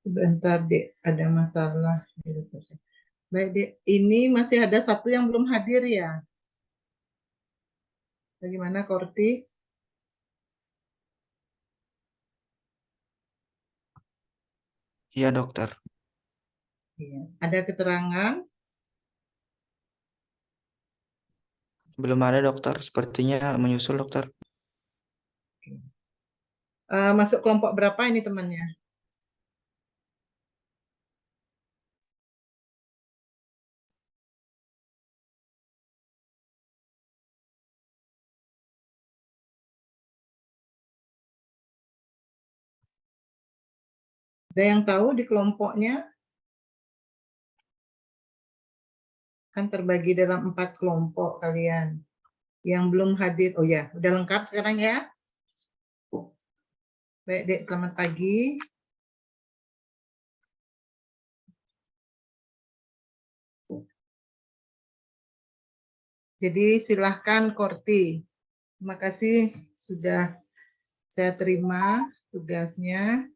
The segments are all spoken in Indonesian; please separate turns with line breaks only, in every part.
Sebentar, Dek, ada masalah. Baik, Dek. Ini masih ada satu yang belum hadir ya? Bagaimana, Korti?
Iya, dokter.
Iya. Ada keterangan?
Belum ada, dokter. Sepertinya menyusul, dokter.
Masuk kelompok berapa ini temannya? Ada yang tahu di kelompoknya? Kan terbagi dalam 4 kelompok kalian. Yang belum hadir, oh ya, udah lengkap sekarang ya? Baik, Dek, selamat pagi. Jadi silahkan Korti. Terima kasih sudah saya terima tugasnya.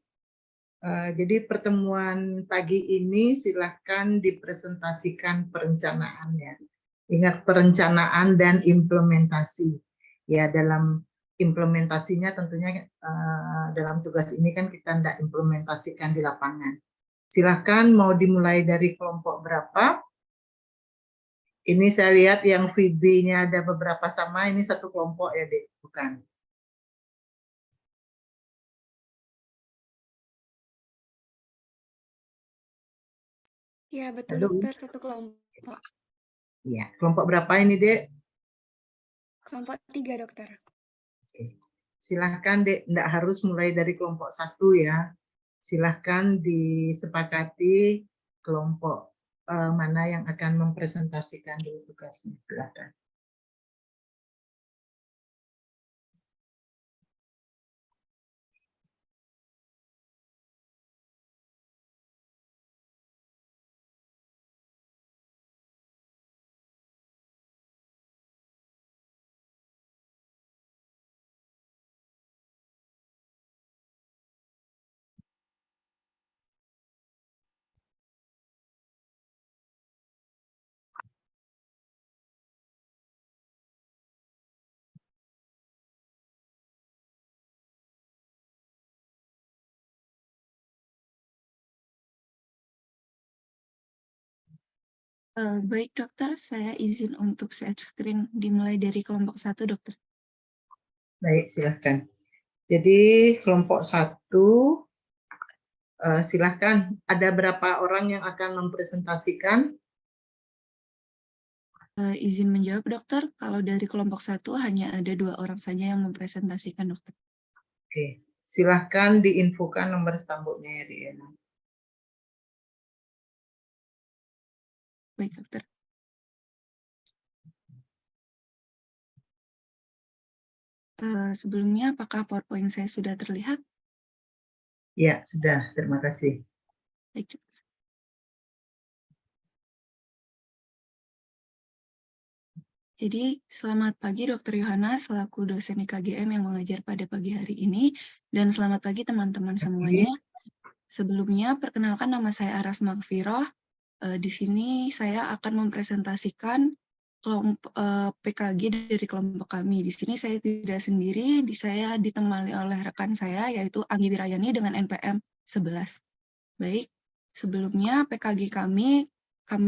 Jadi pertemuan pagi ini silahkan dipresentasikan perencanaannya. Ingat, perencanaan dan implementasi. Ya, dalam implementasinya tentunya dalam tugas ini kan kita tidak implementasikan di lapangan. Silahkan mau dimulai dari kelompok berapa? Ini saya lihat yang VB-nya ada beberapa sama, ini satu kelompok ya, Dek? Bukan?
Ya, betul,
Aduh.
dokter, satu kelompok.
Ya, kelompok berapa ini, Dek?
Kelompok 3, dokter.
Oke. Silahkan, Dek, tidak harus mulai dari kelompok 1 ya. Silahkan disepakati kelompok mana yang akan mempresentasikan dulu tugasnya. Silahkan.
Baik, dokter. Saya izin untuk share screen dimulai dari kelompok 1, dokter.
Baik, silahkan. Jadi kelompok 1, silahkan. Ada berapa orang yang akan mempresentasikan?
Izin menjawab, dokter. Kalau dari kelompok 1 hanya ada 2 orang saja yang mempresentasikan, dokter.
Oke, silahkan diinfokan nomor stambuknya ya, Diana.
Baik, dokter. Sebelumnya, apakah PowerPoint saya sudah terlihat?
Ya, sudah. Terima kasih.
Baik, dokter. Jadi, selamat pagi Dr. Yohana selaku dosen IKGM yang mengajar pada pagi hari ini, dan selamat pagi teman-teman semuanya. Sebelumnya, perkenalkan nama saya Aras Magfiroh. Di sini saya akan mempresentasikan PKG dari kelompok kami. Di sini saya tidak sendiri, saya ditemani oleh rekan saya, yaitu Anggi Wirayani dengan NPM 11. Baik, sebelumnya PKG kami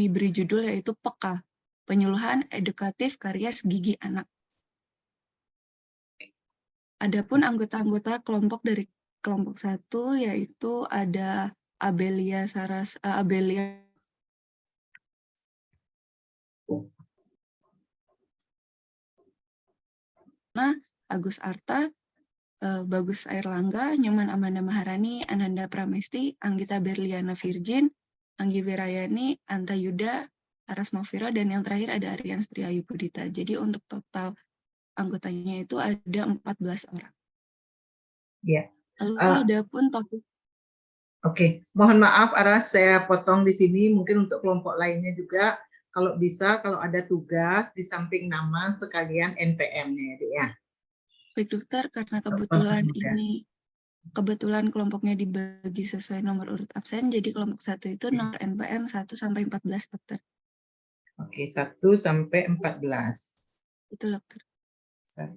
beri judul yaitu PEKA, Penyuluhan Edukatif Karies Gigi Anak. Adapun anggota-anggota kelompok dari kelompok 1 yaitu ada Abelia Agus Arta, Bagus Airlangga, Nyoman Amanda Maharani, Ananda Pramesti, Anggita Berliana Virgin, Anggi Wirayani, Anta Yuda, Aras Mafira, dan yang terakhir ada Aryan Striayu Budita. Jadi untuk total anggotanya itu ada 14 orang.
Ya.
Lalu ada pun topik.
Oke, mohon maaf Aras, saya potong di sini. Mungkin untuk kelompok lainnya juga, kalau bisa, kalau ada tugas di samping nama sekalian NPM-nya, ya.
Baik dokter, karena kebetulan kelompoknya dibagi sesuai nomor urut absen, jadi kelompok 1 itu nomor NPM 1 sampai 14 dokter.
Oke, 1 sampai 14.
Itu dokter.
1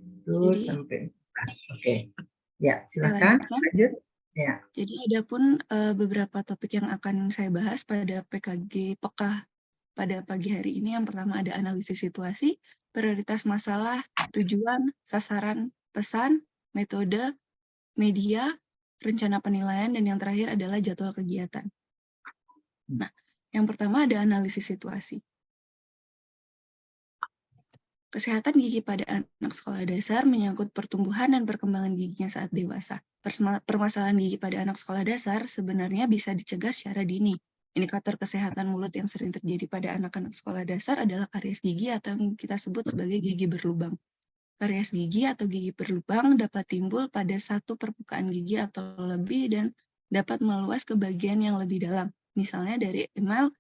sampai 14. Oke. Ya, silakan lanjut. Ya.
Jadi ada pun beberapa topik yang akan saya bahas pada PKG PEKA pada pagi hari ini. Yang pertama ada analisis situasi, prioritas masalah, tujuan, sasaran, pesan, metode, media, rencana penilaian, dan yang terakhir adalah jadwal kegiatan. Nah, yang pertama ada analisis situasi. Kesehatan gigi pada anak sekolah dasar menyangkut pertumbuhan dan perkembangan giginya saat dewasa. Permasalahan gigi pada anak sekolah dasar sebenarnya bisa dicegah secara dini. Indikator kesehatan mulut yang sering terjadi pada anak-anak sekolah dasar adalah karies gigi atau yang kita sebut sebagai gigi berlubang. Karies gigi atau gigi berlubang dapat timbul pada satu permukaan gigi atau lebih dan dapat meluas ke bagian yang lebih dalam, misalnya dari enamel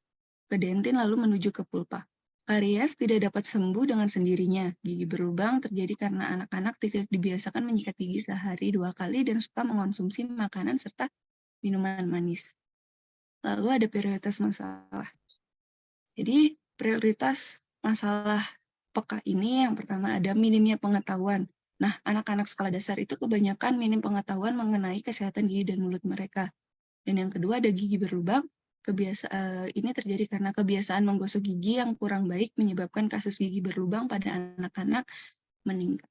ke dentin lalu menuju ke pulpa. Karies tidak dapat sembuh dengan sendirinya. Gigi berlubang terjadi karena anak-anak tidak dibiasakan menyikat gigi sehari 2 kali dan suka mengonsumsi makanan serta minuman manis. Lalu ada prioritas masalah. Jadi prioritas masalah PEKA ini yang pertama ada minimnya pengetahuan. Nah, anak-anak sekolah dasar itu kebanyakan minim pengetahuan mengenai kesehatan gigi dan mulut mereka. Dan yang kedua ada gigi berlubang. Ini terjadi karena kebiasaan menggosok gigi yang kurang baik menyebabkan kasus gigi berlubang pada anak-anak meningkat.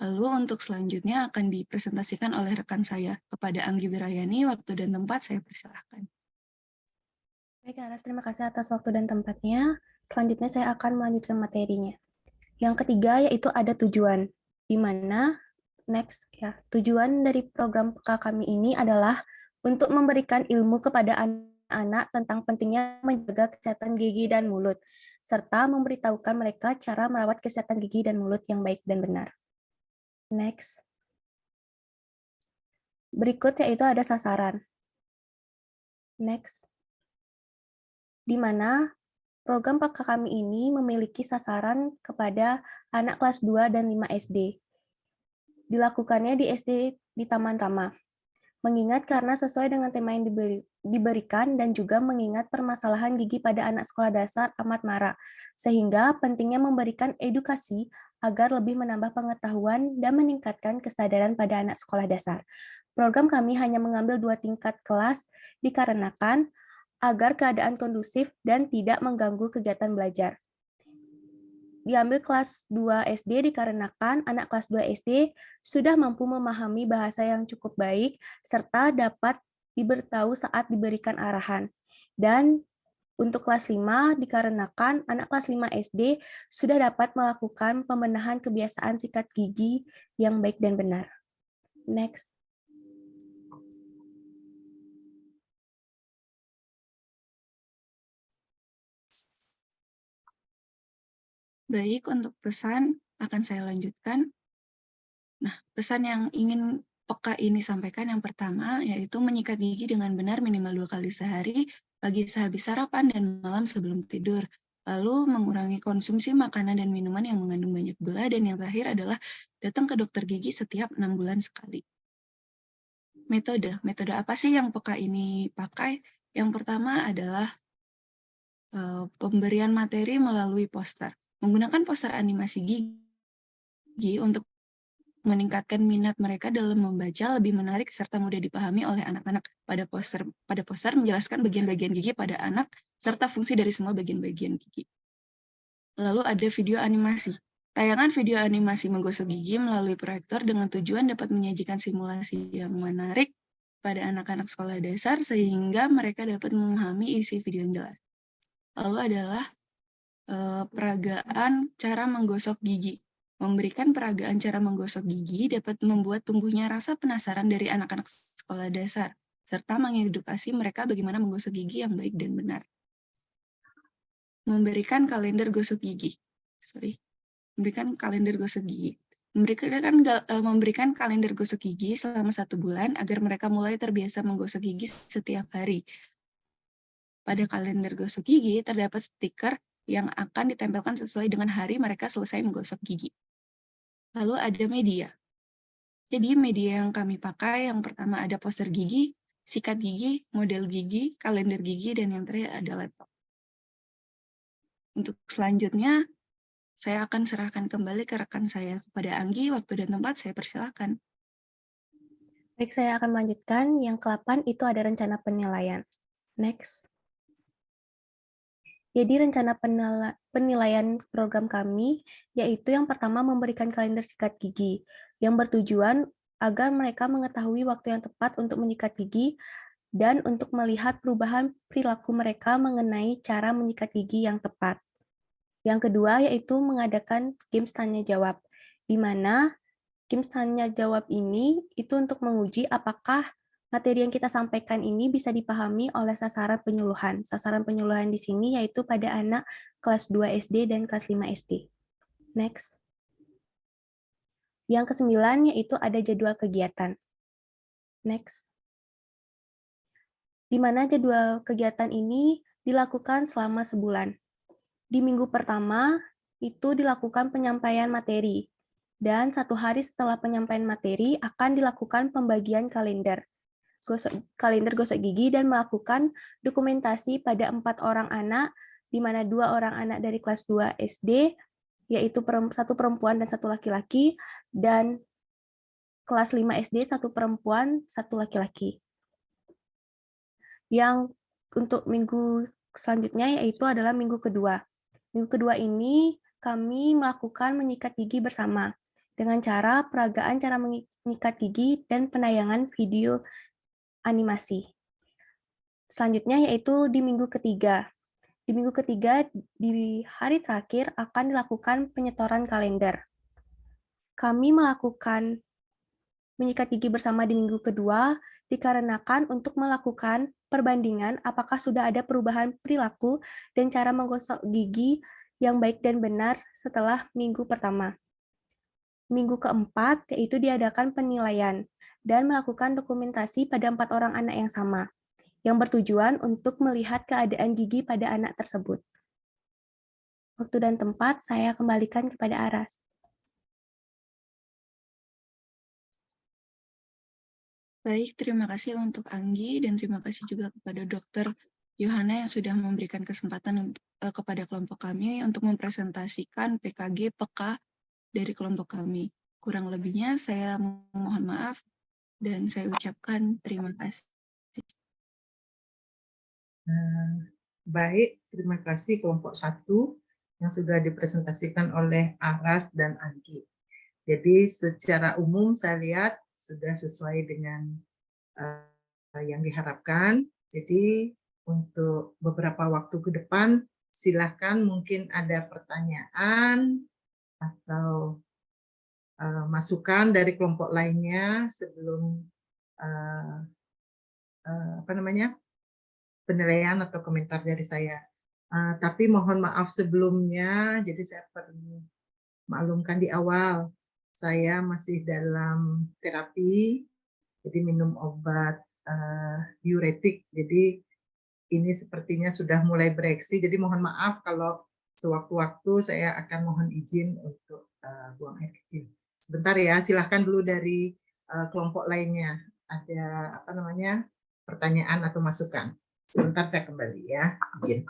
Lalu untuk selanjutnya akan dipresentasikan oleh rekan saya. Kepada Anggi Wirayani, waktu dan tempat saya persilahkan.
Baik, Aras, terima kasih atas waktu dan tempatnya. Selanjutnya saya akan melanjutkan materinya. Yang ketiga yaitu ada tujuan, di mana tujuan dari program PK kami ini adalah untuk memberikan ilmu kepada anak-anak tentang pentingnya menjaga kesehatan gigi dan mulut, serta memberitahukan mereka cara merawat kesehatan gigi dan mulut yang baik dan benar. Next. Berikut yaitu ada sasaran. Next. Di mana program PK kami ini memiliki sasaran kepada anak kelas 2 dan 5 SD. Dilakukannya di SD di Taman Rama. Mengingat karena sesuai dengan tema yang diberikan dan juga mengingat permasalahan gigi pada anak sekolah dasar amat marak, sehingga pentingnya memberikan edukasi agar lebih menambah pengetahuan dan meningkatkan kesadaran pada anak sekolah dasar. Program kami hanya mengambil 2 tingkat kelas dikarenakan agar keadaan kondusif dan tidak mengganggu kegiatan belajar. Diambil kelas 2 SD dikarenakan anak kelas 2 SD sudah mampu memahami bahasa yang cukup baik serta dapat diberitahu saat diberikan arahan. Dan untuk kelas 5 dikarenakan anak kelas 5 SD sudah dapat melakukan pembenahan kebiasaan sikat gigi yang baik dan benar. Next.
Baik, untuk pesan akan saya lanjutkan. Nah, pesan yang ingin PK ini sampaikan yang pertama yaitu menyikat gigi dengan benar minimal 2 kali sehari, pagi sehabis sarapan dan malam sebelum tidur. Lalu mengurangi konsumsi makanan dan minuman yang mengandung banyak gula, dan yang terakhir adalah datang ke dokter gigi setiap 6 bulan sekali. Metode apa sih yang PK ini pakai? Yang pertama adalah pemberian materi melalui poster. Menggunakan poster animasi gigi untuk meningkatkan minat mereka dalam membaca lebih menarik serta mudah dipahami oleh anak-anak. Pada poster menjelaskan bagian-bagian gigi pada anak serta fungsi dari semua bagian-bagian gigi. Lalu ada video animasi. Tayangan video animasi menggosok gigi melalui proyektor dengan tujuan dapat menyajikan simulasi yang menarik pada anak-anak sekolah dasar sehingga mereka dapat memahami isi video yang jelas. Lalu adalah peragaan cara menggosok gigi. Memberikan peragaan cara menggosok gigi dapat membuat tumbuhnya rasa penasaran dari anak-anak sekolah dasar, serta mengedukasi mereka bagaimana menggosok gigi yang baik dan benar. Memberikan kalender gosok gigi. Memberikan kalender gosok gigi. Memberikan kalender gosok gigi selama 1 bulan agar mereka mulai terbiasa menggosok gigi setiap hari. Pada kalender gosok gigi terdapat stiker yang akan ditempelkan sesuai dengan hari mereka selesai menggosok gigi. Lalu ada media. Jadi media yang kami pakai yang pertama ada poster gigi, sikat gigi, model gigi, kalender gigi, dan yang terakhir ada laptop. Untuk selanjutnya, saya akan serahkan kembali ke rekan saya kepada Anggi. Waktu dan tempat saya persilakan.
Baik, saya akan melanjutkan. Yang ke-8 itu ada rencana penilaian. Next. Jadi rencana penilaian program kami yaitu yang pertama memberikan kalender sikat gigi yang bertujuan agar mereka mengetahui waktu yang tepat untuk menyikat gigi dan untuk melihat perubahan perilaku mereka mengenai cara menyikat gigi yang tepat. Yang kedua yaitu mengadakan games tanya jawab, di mana games tanya jawab ini itu untuk menguji apakah materi yang kita sampaikan ini bisa dipahami oleh sasaran penyuluhan. Sasaran penyuluhan di sini yaitu pada anak kelas 2 SD dan kelas 5 SD. Next. Yang ke-9 yaitu ada jadwal kegiatan. Next. Di mana jadwal kegiatan ini dilakukan selama sebulan. Di minggu pertama itu dilakukan penyampaian materi. Dan 1 hari setelah penyampaian materi akan dilakukan pembagian kalender gosok gigi dan melakukan dokumentasi pada 4 orang anak, di mana 2 orang anak dari kelas 2 SD, yaitu 1 perempuan dan 1 laki-laki, dan kelas 5 SD 1 perempuan, 1 laki-laki. Yang untuk minggu selanjutnya yaitu adalah minggu kedua. Minggu kedua ini kami melakukan menyikat gigi bersama dengan cara peragaan cara menyikat gigi dan penayangan video animasi. Selanjutnya yaitu di minggu ketiga. Di minggu ketiga, di hari terakhir akan dilakukan penyetoran kalender. Kami melakukan menyikat gigi bersama di minggu kedua dikarenakan untuk melakukan perbandingan apakah sudah ada perubahan perilaku dan cara menggosok gigi yang baik dan benar setelah minggu pertama. Minggu keempat yaitu diadakan penilaian dan melakukan dokumentasi pada 4 orang anak yang sama, yang bertujuan untuk melihat keadaan gigi pada anak tersebut. Waktu dan tempat saya kembalikan kepada Aras.
Baik, terima kasih untuk Anggi dan terima kasih juga kepada Dr. Yohana yang sudah memberikan kesempatan kepada kelompok kami untuk mempresentasikan PKG PK dari kelompok kami. Kurang lebihnya saya mohon maaf dan saya ucapkan terima kasih.
Baik, terima kasih kelompok 1 yang sudah dipresentasikan oleh Aras dan Anggi. Jadi secara umum saya lihat sudah sesuai dengan yang diharapkan. Jadi untuk beberapa waktu ke depan silahkan mungkin ada pertanyaan atau masukan dari kelompok lainnya sebelum penilaian atau komentar dari saya. Tapi mohon maaf sebelumnya, jadi saya perlu maklumkan di awal, saya masih dalam terapi, jadi minum obat diuretik, jadi ini sepertinya sudah mulai bereaksi, jadi mohon maaf kalau Sewaktu-waktu saya akan mohon izin untuk buang air kecil. Sebentar ya, silahkan dulu dari kelompok lainnya. Ada apa namanya pertanyaan atau masukan. Sebentar saya kembali ya. Izin.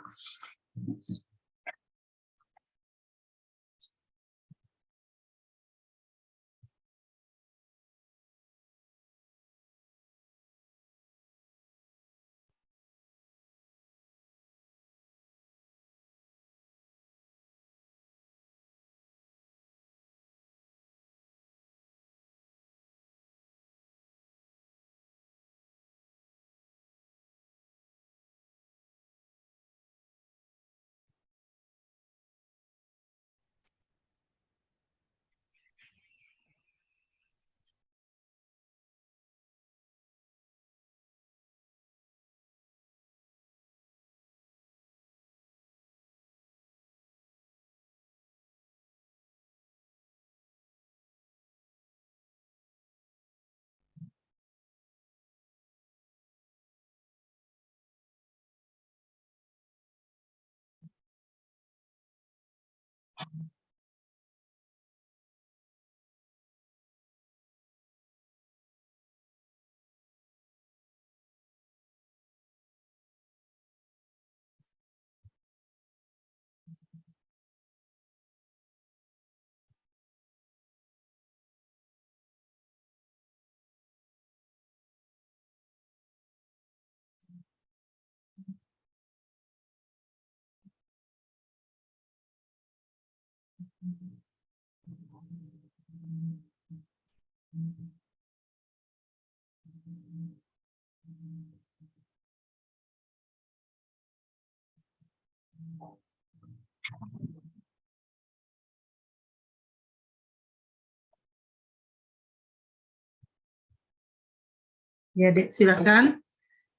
Ya, Dek, silakan.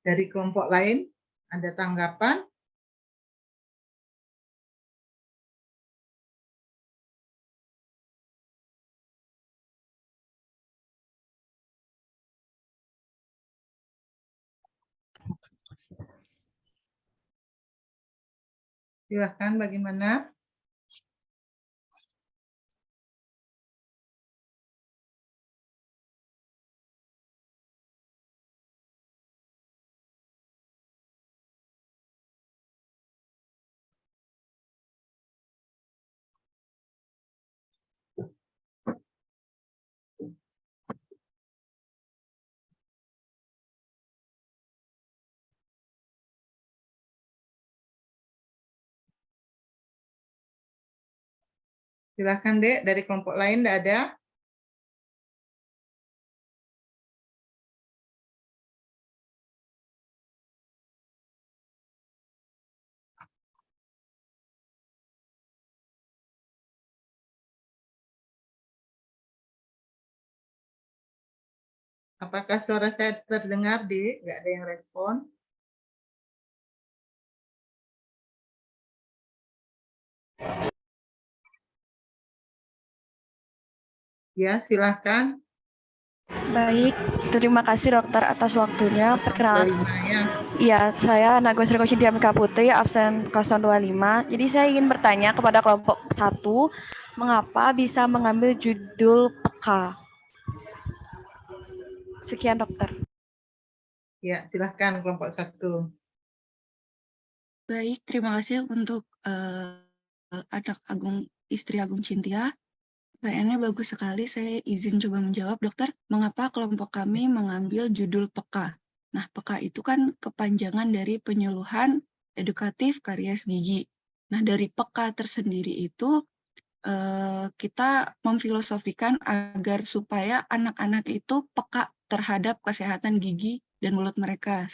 Dari kelompok lain, ada tanggapan? Silakan, bagaimana? Silakan, Dek. Dari kelompok lain tidak ada? Apakah suara saya terdengar, Dek? Nggak ada yang respon? Ya, silahkan.
Baik, terima kasih dokter atas waktunya. Perkenalan,
25 ya.
ya, saya Nagos Riko Diamika Putri, absen 025. Jadi saya ingin bertanya kepada kelompok 1, mengapa bisa mengambil judul peka? Sekian dokter.
Ya, silahkan kelompok 1.
Baik, terima kasih untuk anak Agung, istri Agung Cintia. Pertanyaannya bagus sekali, saya izin coba menjawab, dokter. Mengapa kelompok kami mengambil judul PEKA? Nah, PEKA itu kan kepanjangan dari penyuluhan edukatif karies gigi. Nah, dari PEKA tersendiri itu kita memfilosofikan agar supaya anak-anak itu peka terhadap kesehatan gigi dan mulut mereka.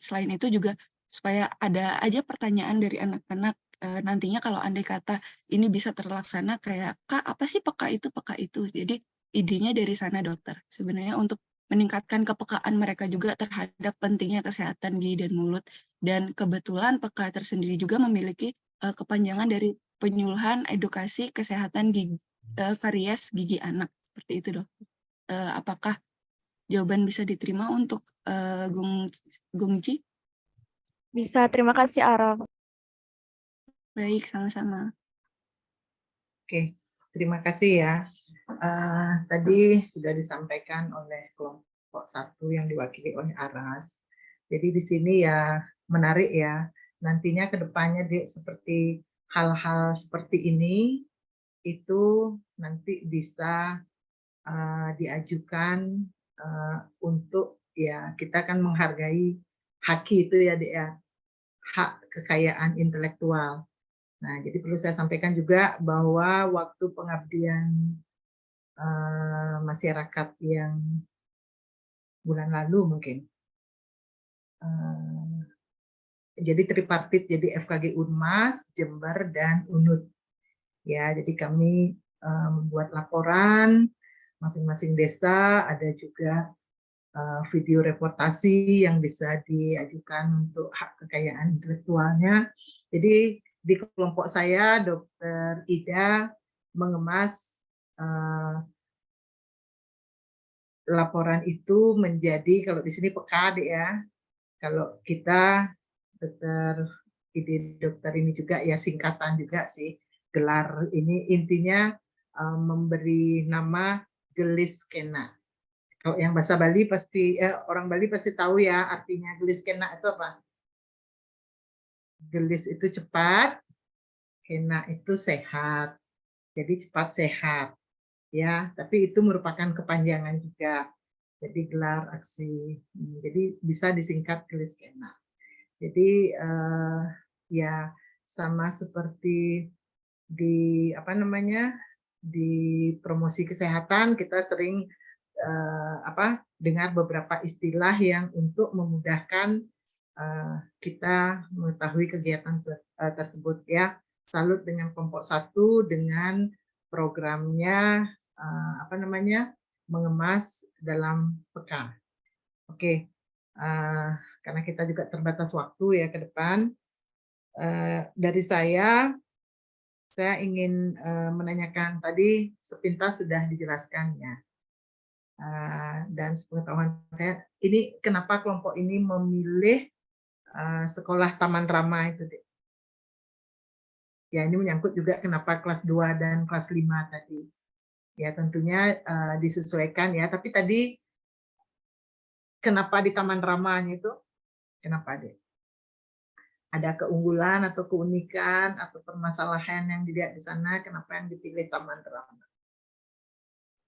Selain itu juga supaya ada aja pertanyaan dari anak-anak nantinya kalau andai kata ini bisa terlaksana kayak, Kak, apa sih peka itu, peka itu. Jadi idenya dari sana, dokter. Sebenarnya untuk meningkatkan kepekaan mereka juga terhadap pentingnya kesehatan gigi dan mulut. Dan kebetulan peka tersendiri juga memiliki kepanjangan dari penyuluhan edukasi kesehatan gigi, karies gigi anak. Seperti itu, dok. Apakah jawaban bisa diterima untuk Gung Ji?
Bisa, terima kasih Aram.
Baik, sama-sama.
Oke, terima kasih ya. Tadi sudah disampaikan oleh kelompok 1 yang diwakili oleh Aras. Jadi di sini ya menarik ya. Nantinya ke depannya seperti hal-hal seperti ini itu nanti bisa diajukan untuk ya kita akan menghargai haki itu ya Dek ya, hak kekayaan intelektual. Nah, jadi perlu saya sampaikan juga bahwa waktu pengabdian masyarakat yang bulan lalu mungkin, jadi tripartit, jadi FKG Unmas, Jember, dan UNUD. Ya, jadi kami membuat laporan masing-masing desa, ada juga video reportasi yang bisa diajukan untuk hak kekayaan intelektualnya. Jadi di kelompok saya, Dr. Ida mengemas laporan itu menjadi, kalau di sini PKD ya, kalau kita dokter ini juga ya singkatan juga sih, gelar ini intinya memberi nama Gelis Kena. Kalau yang bahasa Bali pasti orang Bali pasti tahu ya artinya gelis kena itu apa? Gelis itu cepat, kena itu sehat. Jadi cepat sehat. Ya, tapi itu merupakan kepanjangan juga. Jadi gelar aksi. Jadi bisa disingkat gelis kena. Jadi ya sama seperti di apa namanya? Di promosi kesehatan kita sering dengar beberapa istilah yang untuk memudahkan kita mengetahui kegiatan tersebut ya. Salut dengan kelompok 1 dengan programnya mengemas dalam peka. Oke, karena kita juga terbatas waktu ya ke depan. Dari saya ingin menanyakan tadi sepintas sudah dijelaskan ya. Dan sepengetahuan saya, ini kenapa kelompok ini memilih sekolah Taman Rama itu, Dek? Ya, ini menyangkut juga kenapa kelas 2 dan kelas 5 tadi. Ya, tentunya disesuaikan ya. Tapi tadi kenapa di Taman Rama itu? Kenapa, Dek? Ada keunggulan atau keunikan atau permasalahan yang dilihat di sana, kenapa yang dipilih Taman Rama?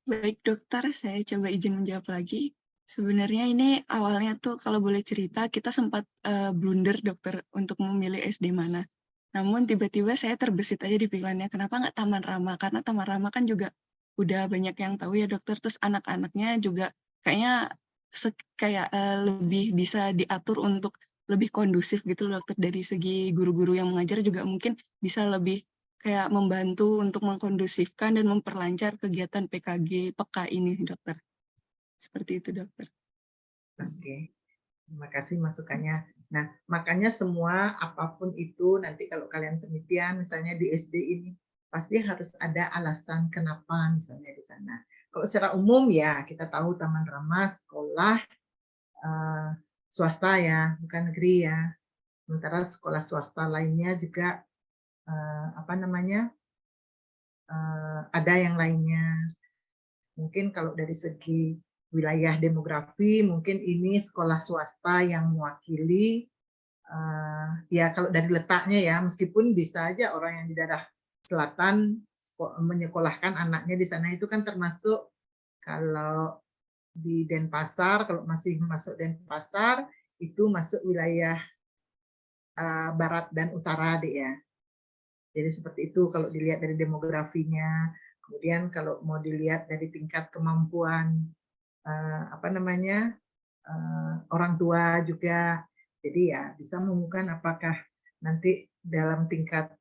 Baik dokter, saya coba izin menjawab lagi. Sebenarnya ini awalnya tuh kalau boleh cerita, kita sempat blunder dokter untuk memilih SD mana. Namun tiba-tiba saya terbesit aja di pikirannya, kenapa nggak Taman Rama? Karena Taman Rama kan juga udah banyak yang tahu ya dokter, terus anak-anaknya juga kayaknya lebih bisa diatur untuk lebih kondusif gitu loh dokter, dari segi guru-guru yang mengajar juga mungkin bisa lebih kayak membantu untuk mengkondusifkan dan memperlancar kegiatan PKG peka ini dokter. Seperti itu dokter.
Oke, terima kasih masukannya. Nah, makanya semua apapun itu nanti kalau kalian penelitian misalnya di SD ini pasti harus ada alasan kenapa misalnya di sana. Kalau secara umum ya kita tahu Taman Rama sekolah swasta ya, bukan negeri ya. Sementara sekolah swasta lainnya juga ada yang lainnya. Mungkin kalau dari segi wilayah demografi, mungkin ini sekolah swasta yang mewakili. Ya kalau dari letaknya ya, meskipun bisa aja orang yang di daerah selatan menyekolahkan anaknya di sana, itu kan termasuk kalau di Denpasar, kalau masih masuk Denpasar, itu masuk wilayah barat dan utara deh ya. Jadi seperti itu kalau dilihat dari demografinya. Kemudian kalau mau dilihat dari tingkat kemampuan orang tua juga. Jadi ya bisa mengumumkan apakah nanti dalam tingkat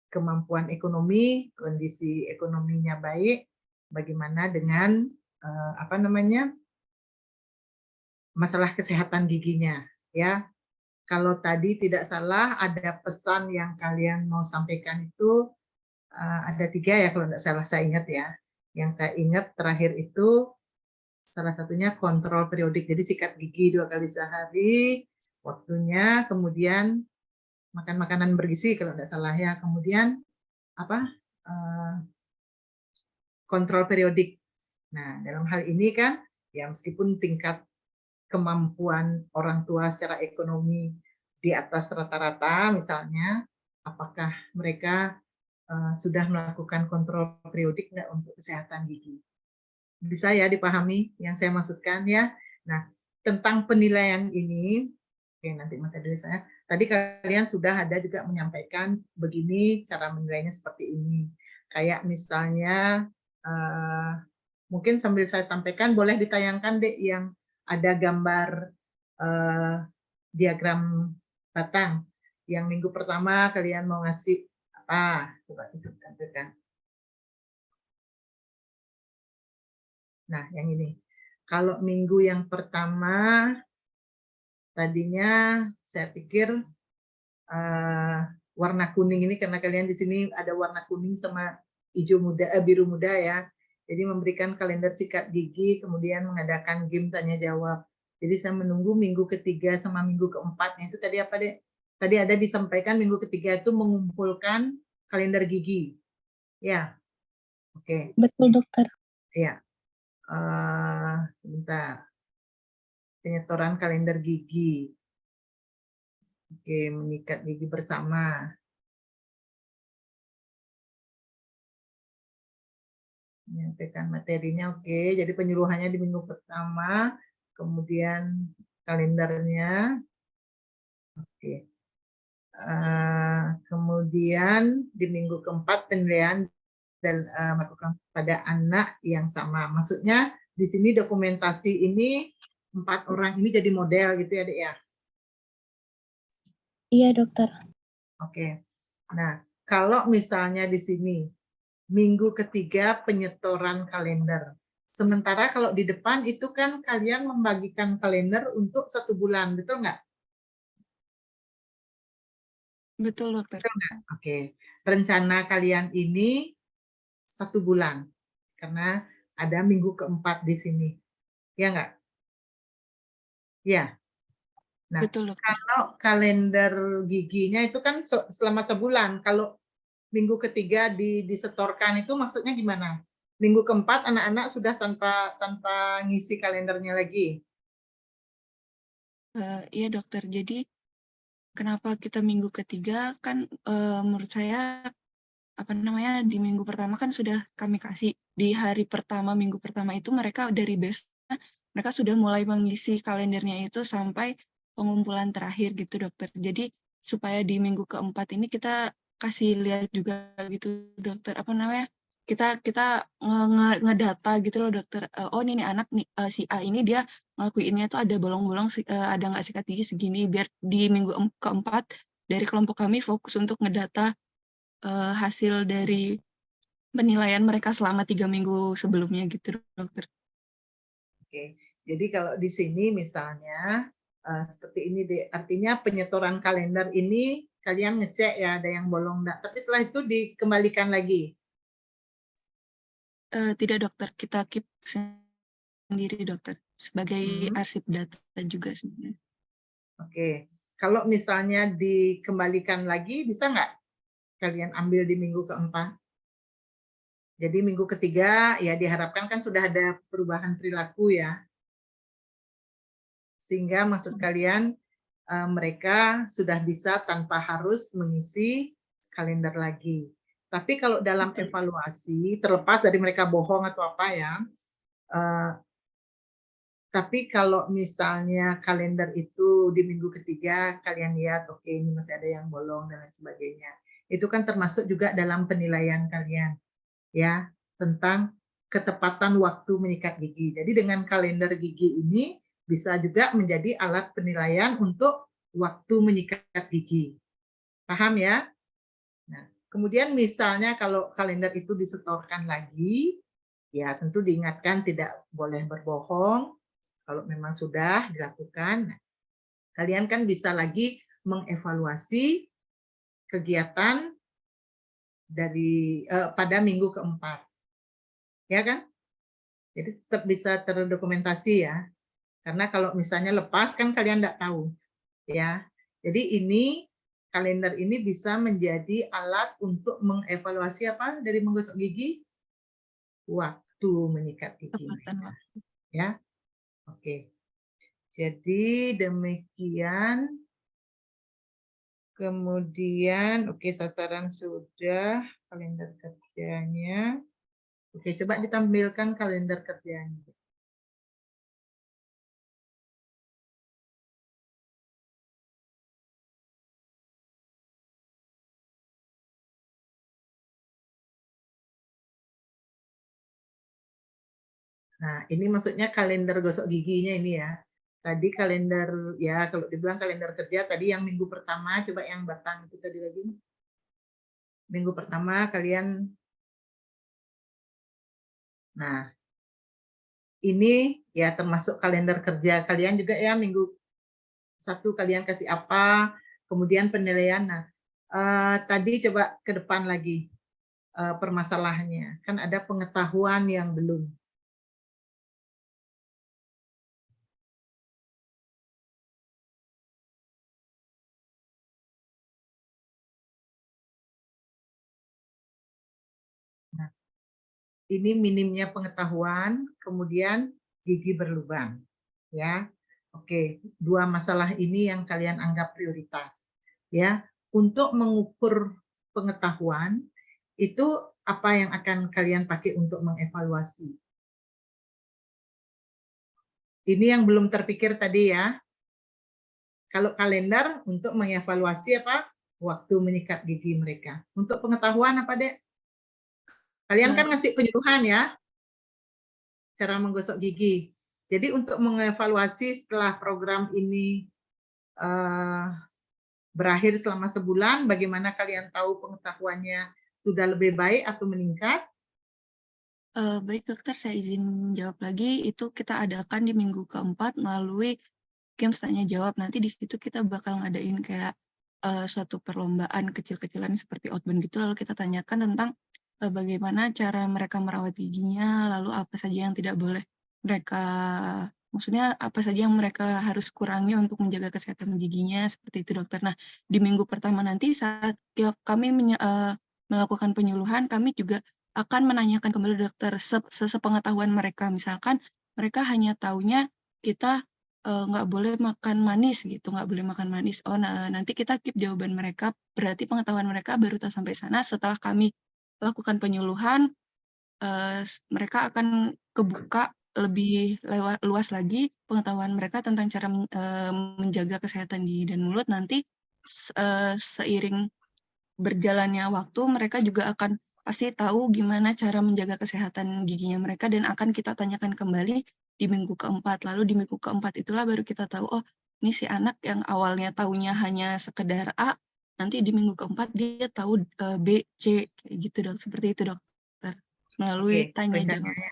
kemampuan ekonomi, kondisi ekonominya baik, bagaimana dengan masalah kesehatan giginya ya. Kalau tadi tidak salah ada pesan yang kalian mau sampaikan itu ada 3 ya kalau tidak salah saya ingat ya. Yang saya ingat terakhir itu salah satunya kontrol periodik. Jadi sikat gigi 2 kali sehari, waktunya, kemudian makan makanan bergizi kalau tidak salah ya, kemudian kontrol periodik. Nah, dalam hal ini kan ya meskipun tingkat kemampuan orang tua secara ekonomi di atas rata-rata misalnya, apakah mereka sudah melakukan kontrol periodik enggak untuk kesehatan gigi. Bisa ya dipahami yang saya maksudkan ya. Nah, tentang penilaian ini, oke nanti materi saya, tadi kalian sudah ada juga menyampaikan begini cara menilainya seperti ini. Kayak misalnya, mungkin sambil saya sampaikan boleh ditayangkan deh yang ada gambar diagram batang. Yang minggu pertama kalian mau ngasih apa? Coba itu tampilkan. Nah, yang ini. Kalau minggu yang pertama, tadinya saya pikir warna kuning ini, karena kalian di sini ada warna kuning sama hijau muda, biru muda ya. Jadi memberikan kalender sikat gigi, kemudian mengadakan game tanya jawab. Jadi saya menunggu minggu ketiga sama minggu keempatnya. Itu tadi apa deh? Tadi ada disampaikan minggu ketiga itu mengumpulkan kalender gigi. Ya, oke.
Betul, dokter.
Ya. Sebentar. Penyetoran kalender gigi. Oke, menyikat gigi bersama. Menyampaikan materinya, oke. Jadi penyuluhannya di minggu pertama, kemudian kalendernya. Oke. Kemudian di minggu keempat penilaian dan melakukan pada anak yang sama. Maksudnya di sini dokumentasi ini 4 orang ini jadi model gitu ya, Dek ya?
Iya, dokter.
Oke. Nah, kalau misalnya di sini minggu ketiga penyetoran kalender. Sementara kalau di depan itu kan kalian membagikan kalender untuk 1 bulan, betul nggak?
Betul, dokter.
Betul nggak? Oke. Rencana kalian ini 1 bulan, karena ada minggu keempat di sini. Ya nggak? Ya. Nah,
Betul, dokter.
kalau kalender giginya itu kan selama sebulan. Kalau minggu ketiga disetorkan itu maksudnya gimana? Minggu keempat anak-anak sudah tanpa ngisi kalendernya lagi.
Iya, dokter. Jadi kenapa kita minggu ketiga kan menurut saya di minggu pertama kan sudah kami kasih di hari pertama minggu pertama itu mereka dari base-nya mereka sudah mulai mengisi kalendernya itu sampai pengumpulan terakhir gitu, dokter. Jadi supaya di minggu keempat ini kita kasih lihat juga gitu, dokter, kita ngedata gitu loh, dokter. Oh ini nih anak nih si A ini dia ngelakuinnya tuh ada bolong-bolong ada nggak sikat gigi segini, biar di minggu keempat dari kelompok kami fokus untuk ngedata hasil dari penilaian mereka selama 3 minggu sebelumnya gitu, dokter.
Oke. Jadi kalau di sini misalnya seperti ini deh, artinya penyetoran kalender ini kalian ngecek ya ada yang bolong enggak, tapi setelah itu dikembalikan lagi.
Tidak, dokter, kita keep sendiri, dokter, sebagai arsip data juga sebenarnya.
Oke. Kalau misalnya dikembalikan lagi, bisa nggak kalian ambil di minggu keempat? Jadi minggu ketiga ya diharapkan kan sudah ada perubahan perilaku ya. Sehingga maksud kalian mereka sudah bisa tanpa harus mengisi kalender lagi. Tapi kalau dalam evaluasi, terlepas dari mereka bohong atau apa ya, tapi kalau misalnya kalender itu di minggu ketiga kalian lihat, oke ini masih ada yang bolong dan lain sebagainya. Itu kan termasuk juga dalam penilaian kalian, ya, tentang ketepatan waktu menyikat gigi. Jadi dengan kalender gigi ini bisa juga menjadi alat penilaian untuk waktu menyikat gigi. Paham ya? Nah, kemudian misalnya kalau kalender itu disetorkan lagi, ya tentu diingatkan tidak boleh berbohong. Kalau memang sudah dilakukan, kalian kan bisa lagi mengevaluasi kegiatan dari pada minggu keempat. Ya kan? Jadi tetap bisa terdokumentasi ya. Karena kalau misalnya lepas kan kalian tidak tahu. ya. Jadi ini kalender ini bisa menjadi alat untuk mengevaluasi apa dari menggosok gigi? Waktu menyikat gigi
Tepatan
mereka.
waktu.
Ya, oke. Jadi demikian. Kemudian, oke, sasaran sudah, kalender kerjanya. Oke, coba ditampilkan kalender kerjanya. Nah, ini maksudnya kalender gosok giginya ini ya. Tadi kalender, ya kalau dibilang kalender kerja, tadi yang minggu pertama, coba yang batang itu tadi lagi. Minggu pertama kalian, nah ini ya termasuk kalender kerja kalian juga ya, minggu satu kalian kasih apa, kemudian penilaian. Nah, tadi coba ke depan lagi permasalahannya. Kan ada pengetahuan yang belum. Nah, ini minimnya pengetahuan, kemudian gigi berlubang. Ya, oke, dua masalah ini yang kalian anggap prioritas. Ya, untuk mengukur pengetahuan itu apa yang akan kalian pakai untuk mengevaluasi? Ini yang belum terpikir tadi ya. Kalau kalender untuk mengevaluasi apa? Waktu menyikat gigi mereka. Untuk pengetahuan apa, Dek? Kalian kan ngasih penyuluhan ya, cara menggosok gigi. Jadi untuk mengevaluasi setelah program ini berakhir selama sebulan, bagaimana kalian tahu pengetahuannya sudah lebih baik atau meningkat?
Baik dokter, saya izin jawab lagi. Itu kita adakan di minggu keempat melalui games tanya jawab. Nanti di situ kita bakal ngadain kayak suatu perlombaan kecil-kecilan seperti outbound gitu. Lalu kita tanyakan tentang bagaimana cara mereka merawat giginya, lalu apa saja yang tidak boleh mereka, maksudnya apa saja yang mereka harus kurangi untuk menjaga kesehatan giginya, seperti itu dokter. Nah, di minggu pertama nanti saat kami melakukan penyuluhan, kami juga akan menanyakan kembali dokter sepengetahuan mereka. Misalkan mereka hanya taunya kita nggak boleh makan manis gitu, nggak boleh makan manis. Oh, nah nanti kita keep jawaban mereka, berarti pengetahuan mereka baru tahu sampai sana. Setelah kami lakukan penyuluhan, mereka akan kebuka lebih luas lagi pengetahuan mereka tentang cara menjaga kesehatan gigi dan mulut. Nanti seiring berjalannya waktu, mereka juga akan pasti tahu gimana cara menjaga kesehatan giginya mereka dan akan kita tanyakan kembali di minggu keempat. Lalu di minggu keempat itulah baru kita tahu, oh ini si anak yang awalnya taunya hanya sekedar A, nanti di minggu keempat dia tahu B, C, kayak gitu dok. Seperti itu dokter. Melalui
Oke,
tanya jawab.
rencananya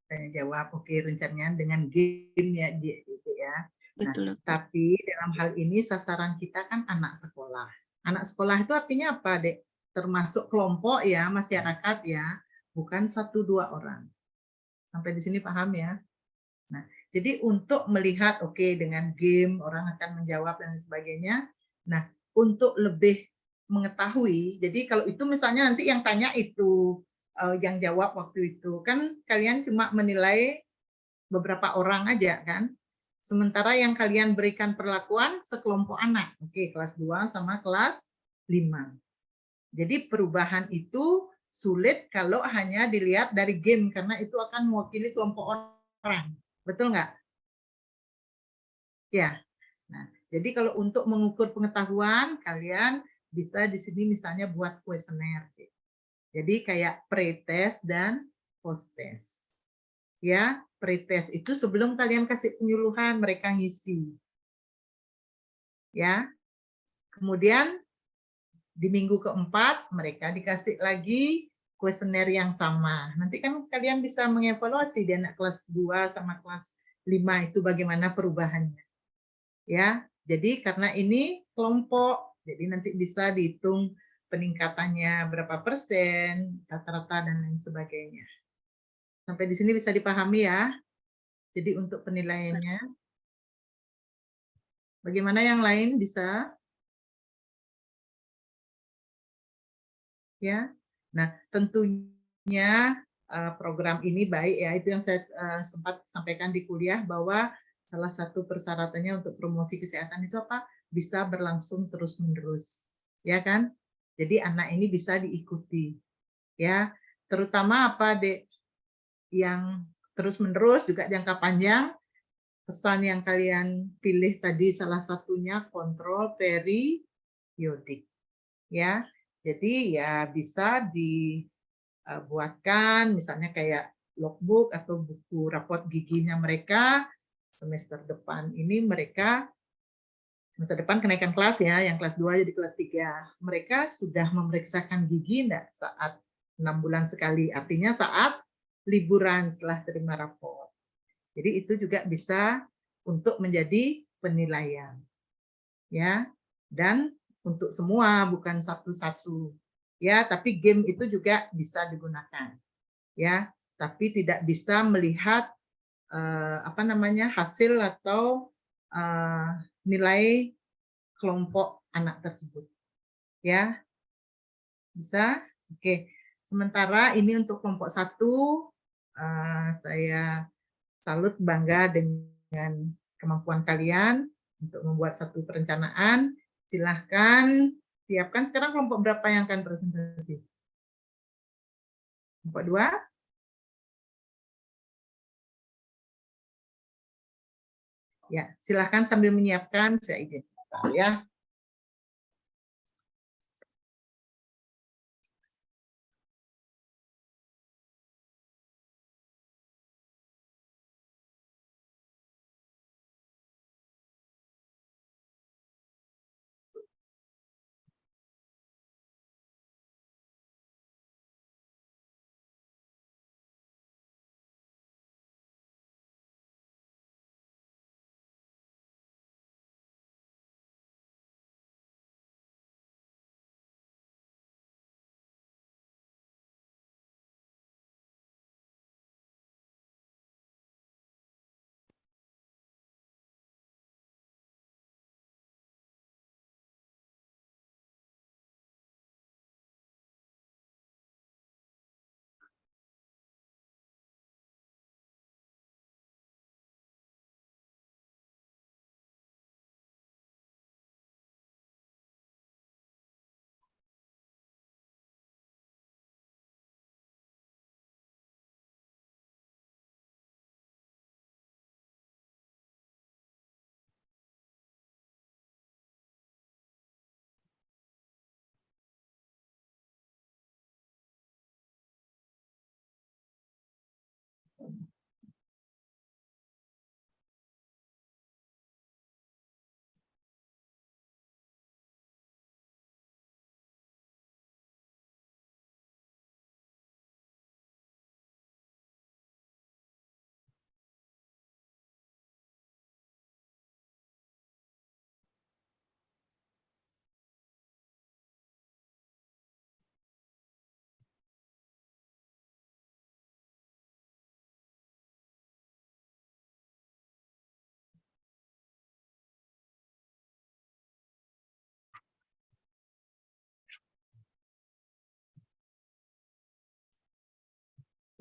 tanya jawab. Oke, rencananya dengan game ya, gitu ya. Nah,
Betul dokter.
tapi dalam hal ini sasaran kita kan anak sekolah. Anak sekolah itu artinya apa, Dek? Termasuk kelompok ya, masyarakat ya, bukan 1-2 orang. Sampai di sini paham ya? Nah, jadi untuk melihat, oke, dengan game orang akan menjawab dan sebagainya. Nah, untuk lebih mengetahui, jadi kalau itu misalnya nanti yang tanya itu, yang jawab waktu itu, kan kalian cuma menilai beberapa orang aja kan. Sementara yang kalian berikan perlakuan sekelompok anak. Oke, kelas 2 sama kelas 5. Jadi perubahan itu sulit kalau hanya dilihat dari game, karena itu akan mewakili kelompok orang. Betul nggak? Ya. Nah, jadi kalau untuk mengukur pengetahuan, kalian bisa di sini misalnya buat kuesioner. Jadi kayak pre-test dan post-test. Ya, pre-test itu sebelum kalian kasih penyuluhan, mereka ngisi. Ya. Kemudian di minggu keempat mereka dikasih lagi kuesioner yang sama. Nanti kan kalian bisa mengevaluasi di anak kelas 2 sama kelas 5 itu bagaimana perubahannya. Ya, jadi karena ini kelompok, jadi nanti bisa dihitung peningkatannya berapa persen, rata-rata dan lain sebagainya. Sampai di sini bisa dipahami ya. Jadi untuk penilaiannya. Bagaimana yang lain bisa? Ya. Nah, tentunya program ini baik ya. Itu yang saya sempat sampaikan di kuliah bahwa salah satu persyaratannya untuk promosi kesehatan itu apa? Bisa berlangsung terus-menerus. Ya kan? Jadi anak ini bisa diikuti. Ya, terutama apa, Dek? Yang terus-menerus juga jangka panjang. Pesan yang kalian pilih tadi salah satunya kontrol periodik. Ya. Jadi ya bisa dibuatkan misalnya kayak logbook atau buku raport giginya mereka semester depan ini semester depan kenaikan kelas ya, yang kelas 2 jadi kelas 3. Mereka sudah memeriksakan gigi enggak saat 6 bulan sekali, artinya saat liburan setelah terima raport. Jadi itu juga bisa untuk menjadi penilaian. Ya. Dan untuk semua, bukan satu-satu. Ya, tapi game itu juga bisa digunakan. Ya, tapi tidak bisa melihat hasil atau nilai kelompok anak tersebut. Ya. Bisa? Oke. Sementara ini untuk kelompok 1 saya salut, bangga dengan kemampuan kalian untuk membuat satu perencanaan. Silahkan siapkan. Sekarang kelompok berapa yang akan presentasi? Kelompok 2? Ya, silahkan sambil menyiapkan, saya izin ya.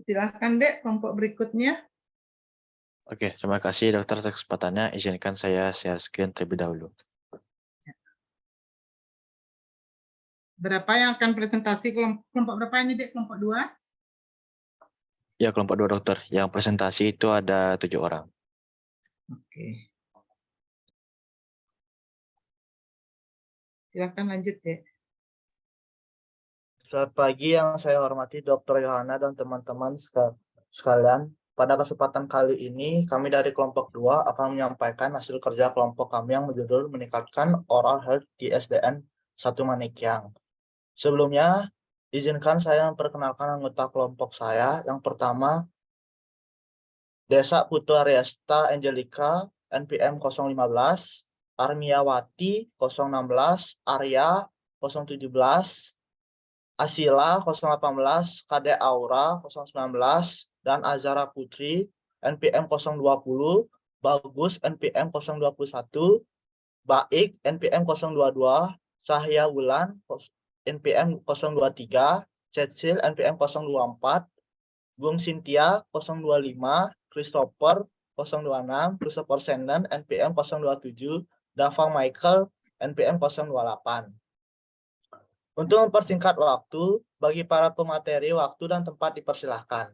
Silahkan, Dek, kelompok berikutnya.
Oke, terima kasih dokter atas kesempatannya. Izinkan saya share screen terlebih dahulu.
Berapa yang akan presentasi? Kelompok berapa ini, Dek? Kelompok 2?
Ya, kelompok 2 dokter. Yang presentasi itu ada 7 orang.
Oke. Silahkan lanjut, Dek.
Selamat pagi yang saya hormati Dr. Yohana dan teman-teman sekalian. Pada kesempatan kali ini, kami dari kelompok 2 akan menyampaikan hasil kerja kelompok kami yang berjudul Meningkatkan Oral Health di SDN 1 Manikyang. Sebelumnya, izinkan saya memperkenalkan anggota kelompok saya. Yang pertama, Desa Putra Riesta Angelica, NPM 015, Armiawati 016, Arya 017, Asila 018, Kade Aura 019, dan Azara Putri NPM 020, Bagus NPM 021, Baik NPM 022, Cahya Wulan NPM 023, Cecil NPM 024, Gung Cynthia 025, Christopher 026, Christopher Senden NPM 027, Dava Michael NPM 028. Untuk mempersingkat waktu, bagi para pemateri waktu dan tempat dipersilahkan.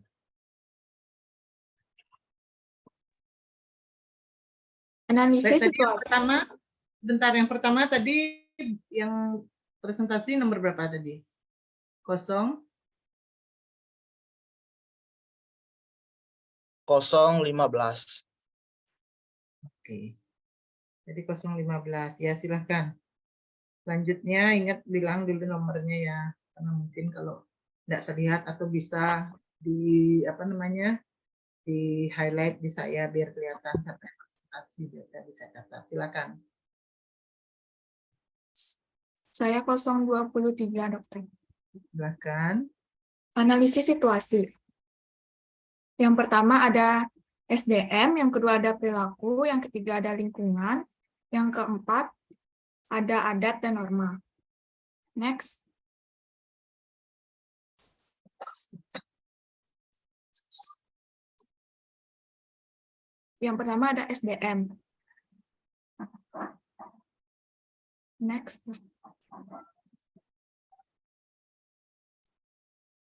Baik,
Analisis
tadi yang
situasi.
pertama, bentar, yang pertama tadi yang presentasi nomor berapa tadi? 015. Oke. Jadi 015. Ya, silahkan. Selanjutnya ingat bilang dulu nomornya ya. Karena mungkin kalau tidak terlihat atau bisa di di highlight di saya biar kelihatan sampai presentasi biar saya bisa catat. Silakan.
Saya 023, dokter.
Silakan.
Analisis situasi. Yang pertama ada SDM, yang kedua ada perilaku, yang ketiga ada lingkungan, yang keempat ada adat dan norma. Next. Yang pertama ada SDM. Next.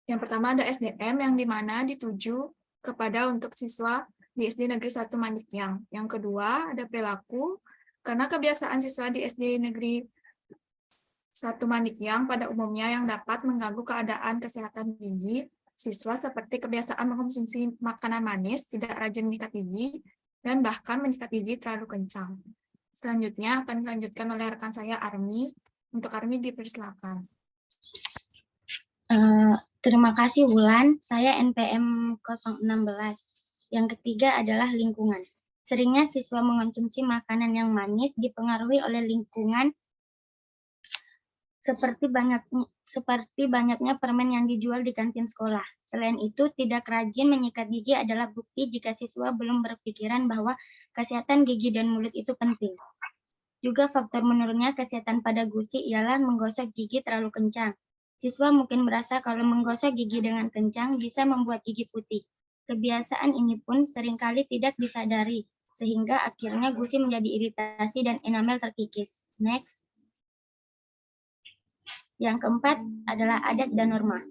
Yang pertama ada SDM yang dimana dituju kepada untuk siswa di SD Negeri 1 Manikyang. Yang kedua ada perilaku, karena kebiasaan siswa di SD Negeri 1 Manikyang pada umumnya yang dapat mengganggu keadaan kesehatan gigi siswa seperti kebiasaan mengkonsumsi makanan manis, tidak rajin menyikat gigi, dan bahkan menyikat gigi terlalu kencang. Selanjutnya akan dilanjutkan oleh rekan saya Armi. Untuk Armi dipersilakan.
Terima kasih Wulan, saya NPM 016. Yang ketiga adalah lingkungan. Seringnya siswa mengonsumsi makanan yang manis dipengaruhi oleh lingkungan seperti banyaknya permen yang dijual di kantin sekolah. Selain itu, tidak rajin menyikat gigi adalah bukti jika siswa belum berpikiran bahwa kesehatan gigi dan mulut itu penting. Juga faktor menurunnya kesehatan pada gusi ialah menggosok gigi terlalu kencang. Siswa mungkin merasa kalau menggosok gigi dengan kencang bisa membuat gigi putih. Kebiasaan ini pun seringkali tidak disadari, sehingga akhirnya gusi menjadi iritasi dan enamel terkikis. Next. Yang keempat adalah adat dan norma.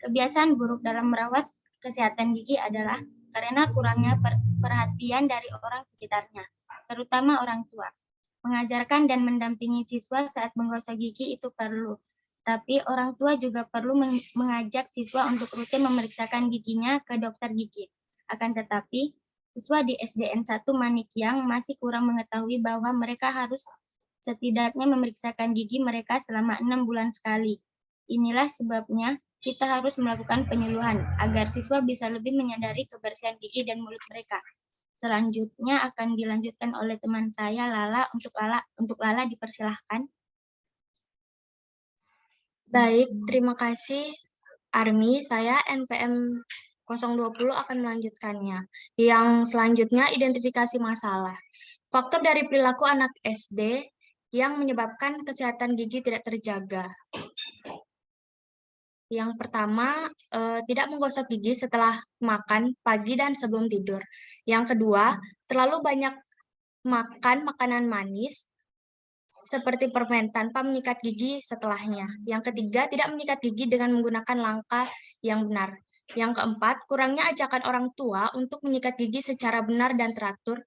Kebiasaan buruk dalam merawat kesehatan gigi adalah karena kurangnya perhatian dari orang sekitarnya, terutama orang tua. Mengajarkan dan mendampingi siswa saat menggosok gigi itu perlu, tapi orang tua juga perlu mengajak siswa untuk rutin memeriksakan giginya ke dokter gigi. Akan tetapi, siswa di SDN 1 Manikyang masih kurang mengetahui bahwa mereka harus setidaknya memeriksakan gigi mereka selama 6 bulan sekali. Inilah sebabnya kita harus melakukan penyuluhan agar siswa bisa lebih menyadari kebersihan gigi dan mulut mereka. Selanjutnya akan dilanjutkan oleh teman saya Lala. Untuk Lala dipersilahkan.
Baik, terima kasih Armi. Saya NPM 020 akan melanjutkannya. Yang selanjutnya identifikasi masalah. Faktor dari perilaku anak SD yang menyebabkan kesehatan gigi tidak terjaga. Yang pertama, tidak menggosok gigi setelah makan pagi dan sebelum tidur. Yang kedua, terlalu banyak makan makanan manis seperti permen tanpa menyikat gigi setelahnya. Yang ketiga, tidak menyikat gigi dengan menggunakan langkah yang benar. Yang keempat, kurangnya ajakan orang tua untuk menyikat gigi secara benar dan teratur.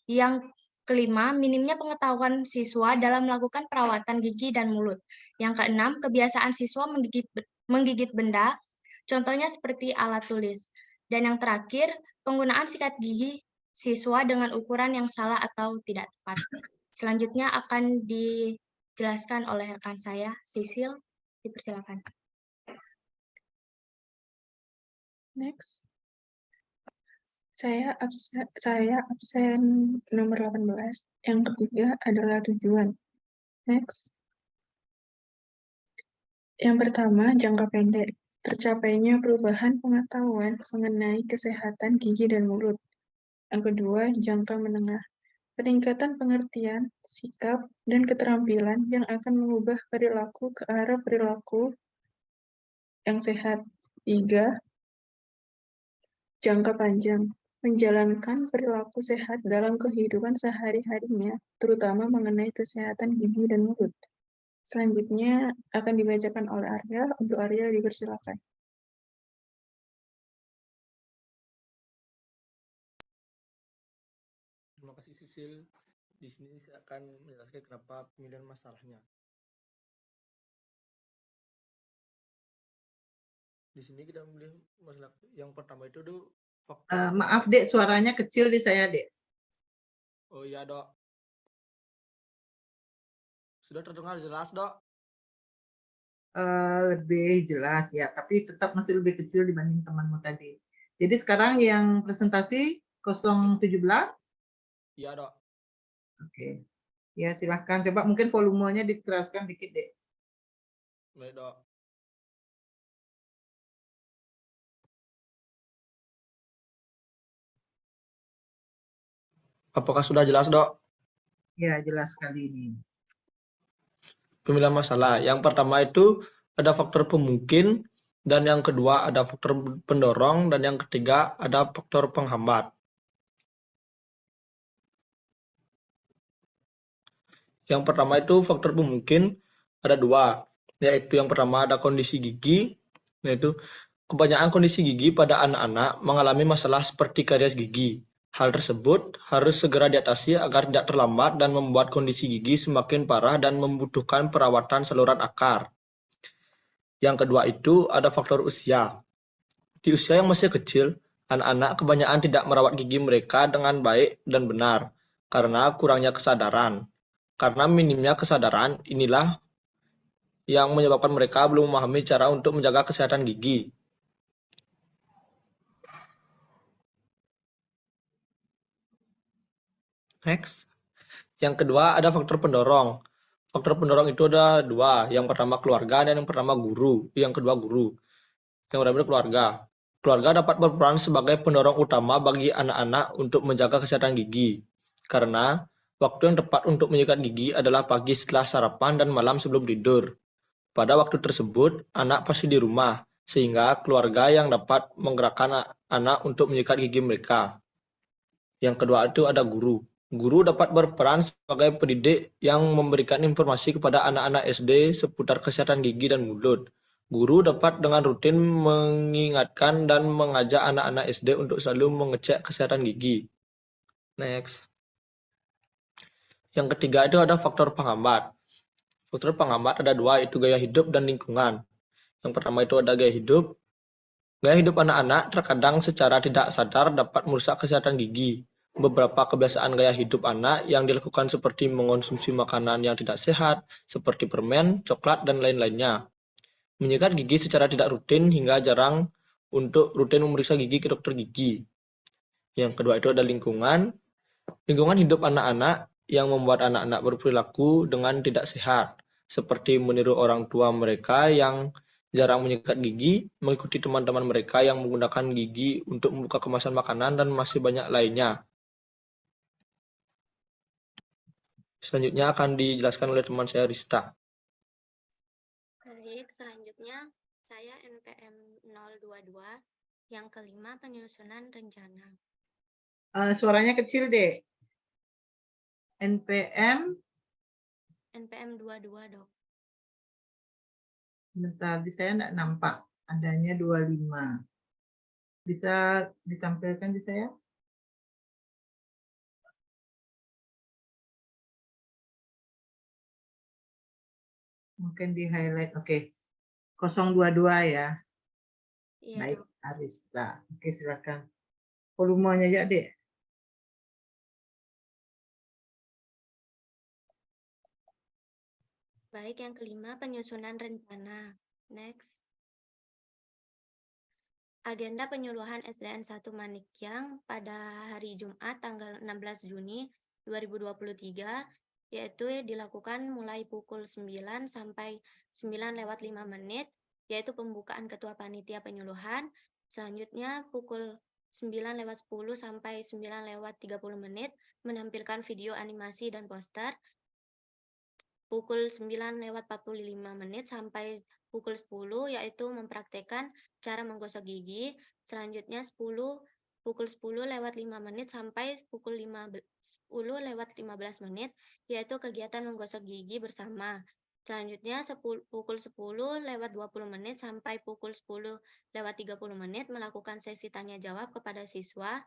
Yang kelima, minimnya pengetahuan siswa dalam melakukan perawatan gigi dan mulut. Yang keenam, kebiasaan siswa menggigit benda, contohnya seperti alat tulis. Dan yang terakhir, penggunaan sikat gigi siswa dengan ukuran yang salah atau tidak tepat. Selanjutnya akan dijelaskan oleh rekan saya, Sisil. Dipersilakan.
Next. Saya absen nomor 18. Yang ketiga adalah tujuan. Next. Yang pertama, jangka pendek. Tercapainya perubahan pengetahuan mengenai kesehatan gigi dan mulut. Yang kedua, jangka menengah.
peningkatan pengertian, sikap, dan keterampilan yang akan mengubah perilaku ke arah perilaku yang sehat. 3. Jangka panjang, menjalankan perilaku sehat dalam kehidupan sehari-harinya, terutama mengenai kesehatan gigi dan mulut. Selanjutnya akan dibacakan oleh Arya. Untuk Arya dipersilakan.
Terima kasih Sisil. Di sini saya akan menjelaskan kenapa pemilihan masalahnya. Di sini kita memilih masalah yang pertama itu tuh faktor.
Maaf Dek, suaranya kecil di saya Dek.
Oh iya Dok. Sudah terdengar jelas Dok?
Lebih jelas ya, tapi tetap masih lebih kecil dibanding temanmu tadi. Jadi sekarang yang presentasi 017.
Iya Dok.
Oke. Ya silahkan, coba mungkin volumenya dikeraskan dikit Dek.
Baik Dok. Apakah sudah jelas Dok?
Ya jelas sekali ini.
Pemilihan masalah. Yang pertama itu ada faktor pemungkin, dan yang kedua ada faktor pendorong, dan yang ketiga ada faktor penghambat. Yang pertama itu faktor pemungkin ada dua, yaitu yang pertama ada kondisi gigi, yaitu kebanyakan kondisi gigi pada anak-anak mengalami masalah seperti karies gigi. Hal tersebut harus segera diatasi agar tidak terlambat dan membuat kondisi gigi semakin parah dan membutuhkan perawatan saluran akar. Yang kedua itu ada faktor usia. Di usia yang masih kecil, anak-anak kebanyakan tidak merawat gigi mereka dengan baik dan benar karena kurangnya kesadaran. Karena minimnya kesadaran, inilah yang menyebabkan mereka belum memahami cara untuk menjaga kesehatan gigi. Next. Yang kedua ada faktor pendorong. Faktor pendorong itu ada dua. Yang pertama keluarga dan yang pertama guru. Yang kedua guru. Yang pertama keluarga. Keluarga dapat berperan sebagai pendorong utama bagi anak-anak untuk menjaga kesehatan gigi. Karena waktu yang tepat untuk menyikat gigi adalah pagi setelah sarapan dan malam sebelum tidur. Pada waktu tersebut, anak pasti di rumah, sehingga keluarga yang dapat menggerakkan anak untuk menyikat gigi mereka. Yang kedua itu ada guru. Guru dapat berperan sebagai pendidik yang memberikan informasi kepada anak-anak SD seputar kesehatan gigi dan mulut. Guru dapat dengan rutin mengingatkan dan mengajak anak-anak SD untuk selalu mengecek kesehatan gigi. Next. Yang ketiga itu ada faktor penghambat. Faktor penghambat ada dua, itu gaya hidup dan lingkungan. Yang pertama itu ada gaya hidup. Gaya hidup anak-anak terkadang secara tidak sadar dapat merusak kesehatan gigi. Beberapa kebiasaan gaya hidup anak yang dilakukan seperti mengonsumsi makanan yang tidak sehat, seperti permen, coklat, dan lain-lainnya. Menyikat gigi secara tidak rutin hingga jarang untuk rutin memeriksa gigi ke dokter gigi. Yang kedua itu ada lingkungan. Lingkungan hidup anak-anak yang membuat anak-anak berperilaku dengan tidak sehat, seperti meniru orang tua mereka yang jarang menyikat gigi, mengikuti teman-teman mereka yang menggunakan gigi untuk membuka kemasan makanan, dan masih banyak lainnya. Selanjutnya akan dijelaskan oleh teman saya Rista.
Baik, selanjutnya saya NPM 022. Yang kelima, penyusunan rencana.
Suaranya kecil Dek. NPM
22, Dok.
Bentar, di saya enggak nampak adanya 25. Bisa ditampilkan di saya? Mungkin di highlight. Oke. 022 ya.
Iya,
Baik,
Dok.
Arista. Oke, silakan. Volumenya ya, Dek.
Baik, yang kelima, penyusunan rencana. Next. Agenda penyuluhan SDN 1 Manikyang pada hari Jumat tanggal 16 Juni 2023, yaitu dilakukan mulai pukul 9 sampai 9:05, yaitu pembukaan Ketua Panitia Penyuluhan. Selanjutnya pukul 9:10 sampai 9:30 menit menampilkan video animasi dan poster. Pukul 9:45 menit sampai pukul 10 yaitu mempraktekkan cara menggosok gigi. Selanjutnya pukul 10:05 menit sampai pukul 10:15 menit yaitu kegiatan menggosok gigi bersama. Selanjutnya pukul 10:20 menit sampai pukul 10:30 menit melakukan sesi tanya jawab kepada siswa.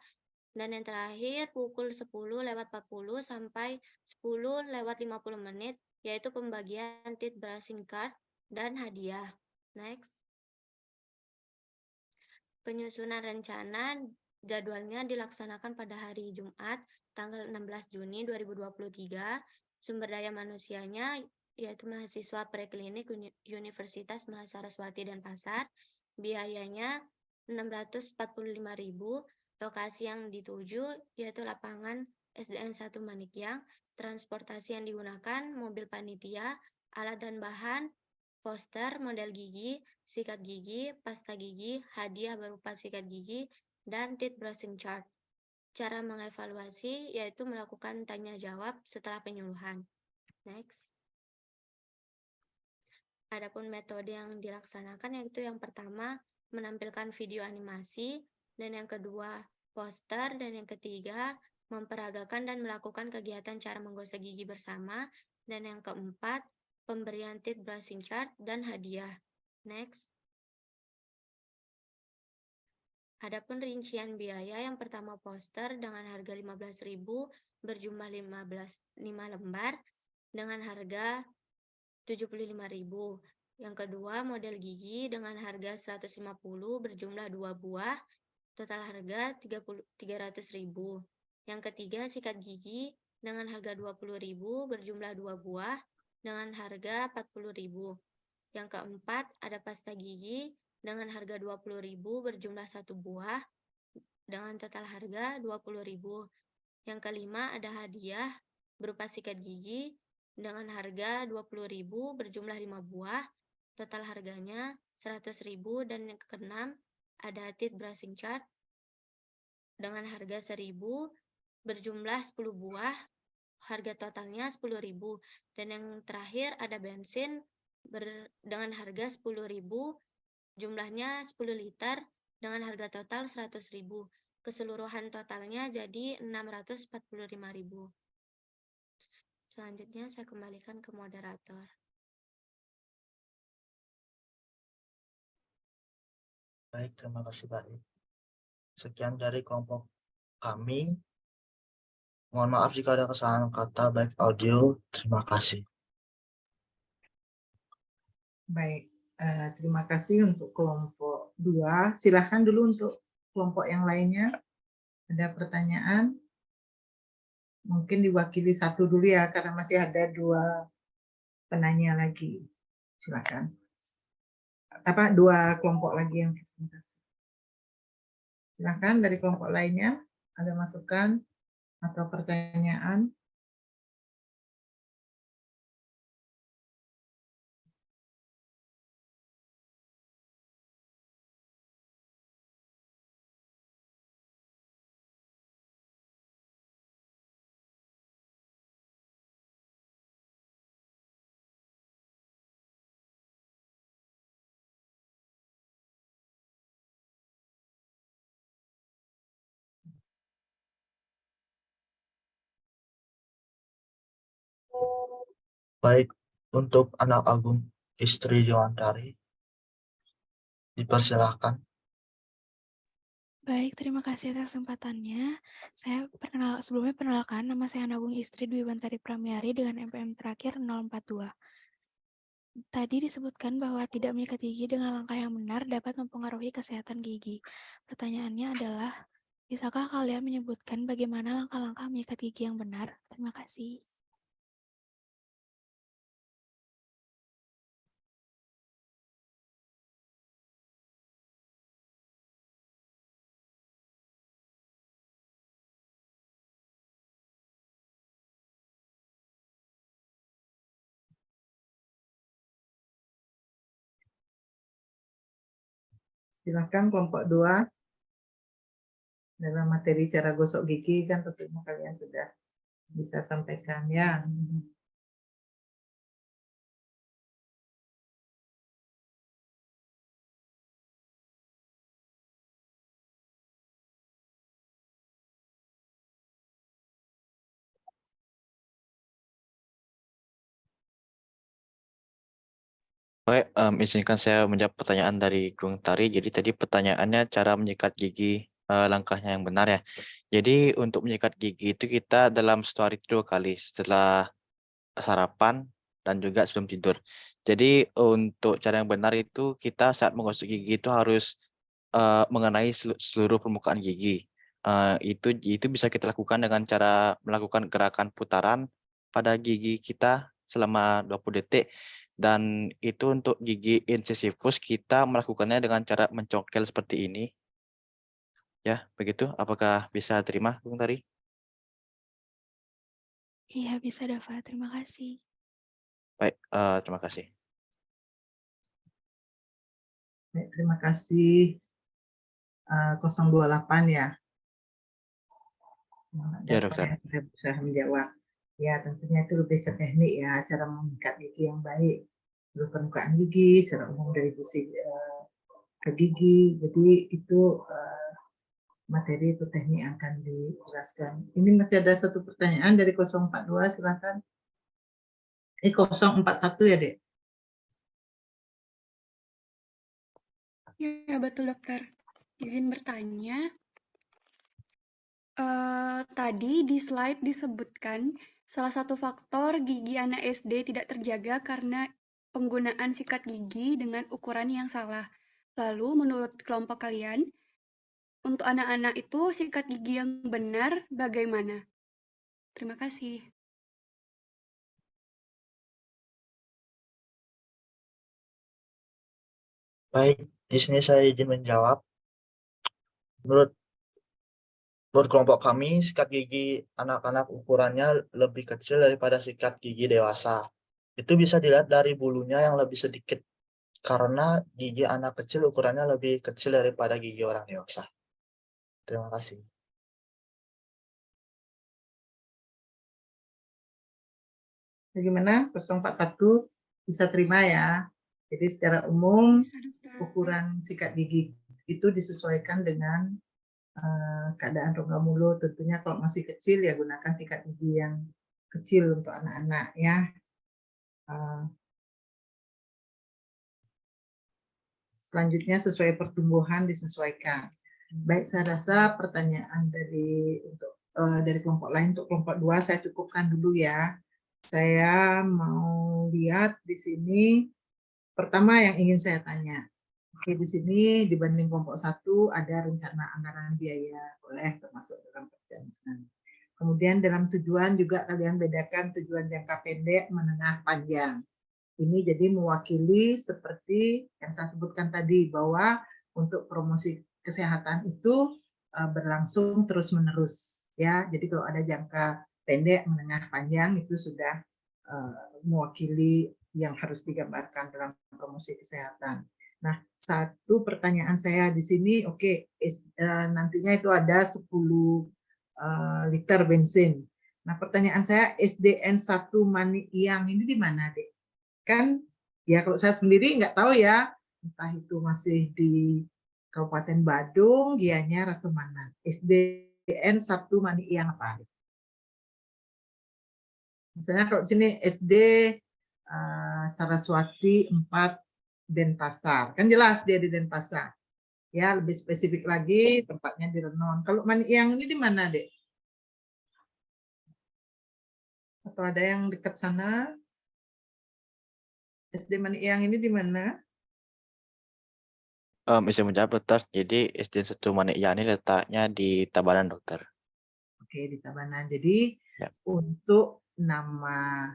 Dan yang terakhir pukul 10:40 sampai 10:50 menit yaitu pembagian teeth brushing card dan hadiah. Next. Penyusunan rencana jadwalnya dilaksanakan pada hari Jumat tanggal 16 Juni 2023. Sumber daya manusianya yaitu mahasiswa preklinik Universitas Mahasaraswati Denpasar. Biayanya 645.000. Lokasi yang dituju yaitu lapangan SDN 1 Manikyang. Transportasi yang digunakan mobil panitia, alat dan bahan, poster, model gigi, sikat gigi, pasta gigi, hadiah berupa sikat gigi, dan teeth brushing chart. Cara mengevaluasi yaitu melakukan tanya jawab setelah penyuluhan. Next. Adapun metode yang dilaksanakan yaitu yang pertama menampilkan video animasi, dan yang kedua poster, dan yang ketiga memperagakan dan melakukan kegiatan cara menggosok gigi bersama, dan yang keempat pemberian teeth brushing chart dan hadiah. Next. Adapun rincian biaya yang pertama poster dengan harga 15.000 berjumlah 5 lembar dengan harga 75.000. Yang kedua model gigi dengan harga 150 berjumlah 2 buah, total harga 300.000. Yang ketiga sikat gigi dengan harga 20.000 berjumlah 2 buah dengan harga 40.000. Yang keempat ada pasta gigi dengan harga 20.000 berjumlah 1 buah dengan total harga 20.000. Yang kelima ada hadiah berupa sikat gigi dengan harga 20.000 berjumlah 5 buah, total harganya 100.000. Dan yang keenam ada teeth brushing chart dengan harga 1.000 berjumlah 10 buah, harga totalnya 10.000. Dan yang terakhir ada bensin dengan harga 10.000, jumlahnya 10 liter dengan harga total 100.000. Keseluruhan totalnya jadi 645.000. Selanjutnya saya kembalikan ke moderator.
Baik, terima kasih Pak. Sekian dari kelompok kami. Mohon maaf jika ada kesalahan kata baik audio. Terima kasih.
Baik, terima kasih untuk kelompok 2. Silakan dulu untuk kelompok yang lainnya. Ada pertanyaan? Mungkin diwakili satu dulu ya, karena masih ada 2 penanya lagi. Silakan. 2 kelompok lagi yang presentasi. Silakan dari kelompok lainnya, ada masukan atau pertanyaan?
Baik, untuk anak Agung istri Dewantari, dipersilahkan.
Baik, terima kasih atas kesempatannya. Saya sebelumnya perkenalkan, nama saya Agung Istri Dwi Bantari Pramiari dengan MPM terakhir 042. Tadi disebutkan bahwa tidak menyikat gigi dengan langkah yang benar dapat mempengaruhi kesehatan gigi. Pertanyaannya adalah, bisakah kalian menyebutkan bagaimana langkah-langkah menyikat gigi yang benar? Terima kasih.
Silakan kelompok 2. dalam materi cara gosok gigi kan tentunya kalian sudah bisa sampaikan ya.
Baik, izinkan saya menjawab pertanyaan dari Gung Tari. Jadi tadi pertanyaannya cara menyikat gigi, langkahnya yang benar ya. Jadi untuk menyikat gigi itu kita dalam satu hari itu 2 kali, setelah sarapan dan juga sebelum tidur. Jadi untuk cara yang benar itu kita saat menggosok gigi itu harus mengenai seluruh permukaan gigi. Itu bisa kita lakukan dengan cara melakukan gerakan putaran pada gigi kita selama 20 detik. Dan itu untuk gigi incisivus kita melakukannya dengan cara mencongkel seperti ini. Ya, begitu. Apakah bisa terima, Bung Tari?
Iya, bisa Dava. Terima kasih.
Baik, terima kasih.
Baik, terima kasih. 028 ya.
Ya, dokter.
Saya berusaha menjawab. Ya, tentunya itu lebih ke teknik ya, cara mengikat gigi yang baik. Seluruh permukaan gigi, secara umum dari gusi ke gigi. Jadi itu materi itu teknik yang akan dijelaskan. Ini masih ada satu pertanyaan dari 042, silakan. 041 ya, Dek?
Ya, betul dokter. Izin bertanya. Tadi di slide disebutkan salah satu faktor gigi anak SD tidak terjaga karena penggunaan sikat gigi dengan ukuran yang salah. Lalu menurut kelompok kalian, untuk anak-anak itu sikat gigi yang benar bagaimana? Terima kasih.
Baik, di sini saya izin menjawab. Menurut kelompok kami, sikat gigi anak-anak ukurannya lebih kecil daripada sikat gigi dewasa. Itu bisa dilihat dari bulunya yang lebih sedikit, karena gigi anak kecil ukurannya lebih kecil daripada gigi orang dewasa. Terima kasih.
Bagaimana? 041 bisa terima ya. Jadi secara umum ukuran sikat gigi itu disesuaikan dengan keadaan rongga mulut. Tentunya kalau masih kecil ya gunakan sikat gigi yang kecil untuk anak-anak ya. Selanjutnya sesuai pertumbuhan disesuaikan. Baik, saya rasa pertanyaan dari kelompok lain untuk kelompok 2 saya cukupkan dulu ya. Saya mau lihat di sini pertama yang ingin saya tanya. Oke, di sini dibanding kelompok 1 ada rencana anggaran biaya, boleh termasuk dalam perencanaan. Kemudian dalam tujuan juga kalian bedakan tujuan jangka pendek, menengah, panjang. Ini jadi mewakili seperti yang saya sebutkan tadi, bahwa untuk promosi kesehatan itu berlangsung terus-menerus. Ya, jadi kalau ada jangka pendek, menengah, panjang itu sudah mewakili yang harus digambarkan dalam promosi kesehatan. Nah, satu pertanyaan saya di sini, oke, nantinya itu ada 10 liter bensin. Nah, pertanyaan saya, SDN 1 Manikyang ini di mana, Dek? Kan ya kalau saya sendiri nggak tahu ya, entah itu masih di Kabupaten Badung, Gianyar atau mana. SDN 1 Manikyang apa? Misalnya kalau di sini SD Saraswati 4 Denpasar, kan jelas dia di Denpasar. Ya, lebih spesifik lagi tempatnya di Renon. Kalau Manikyang ini di mana, Dek? Atau ada yang dekat sana? SD Manikyang ini di mana?
Bisa menjawab, dokter. Jadi SDN 1 Manikyang ini letaknya di Tabanan, dokter.
Oke, di Tabanan. Jadi
ya,
untuk nama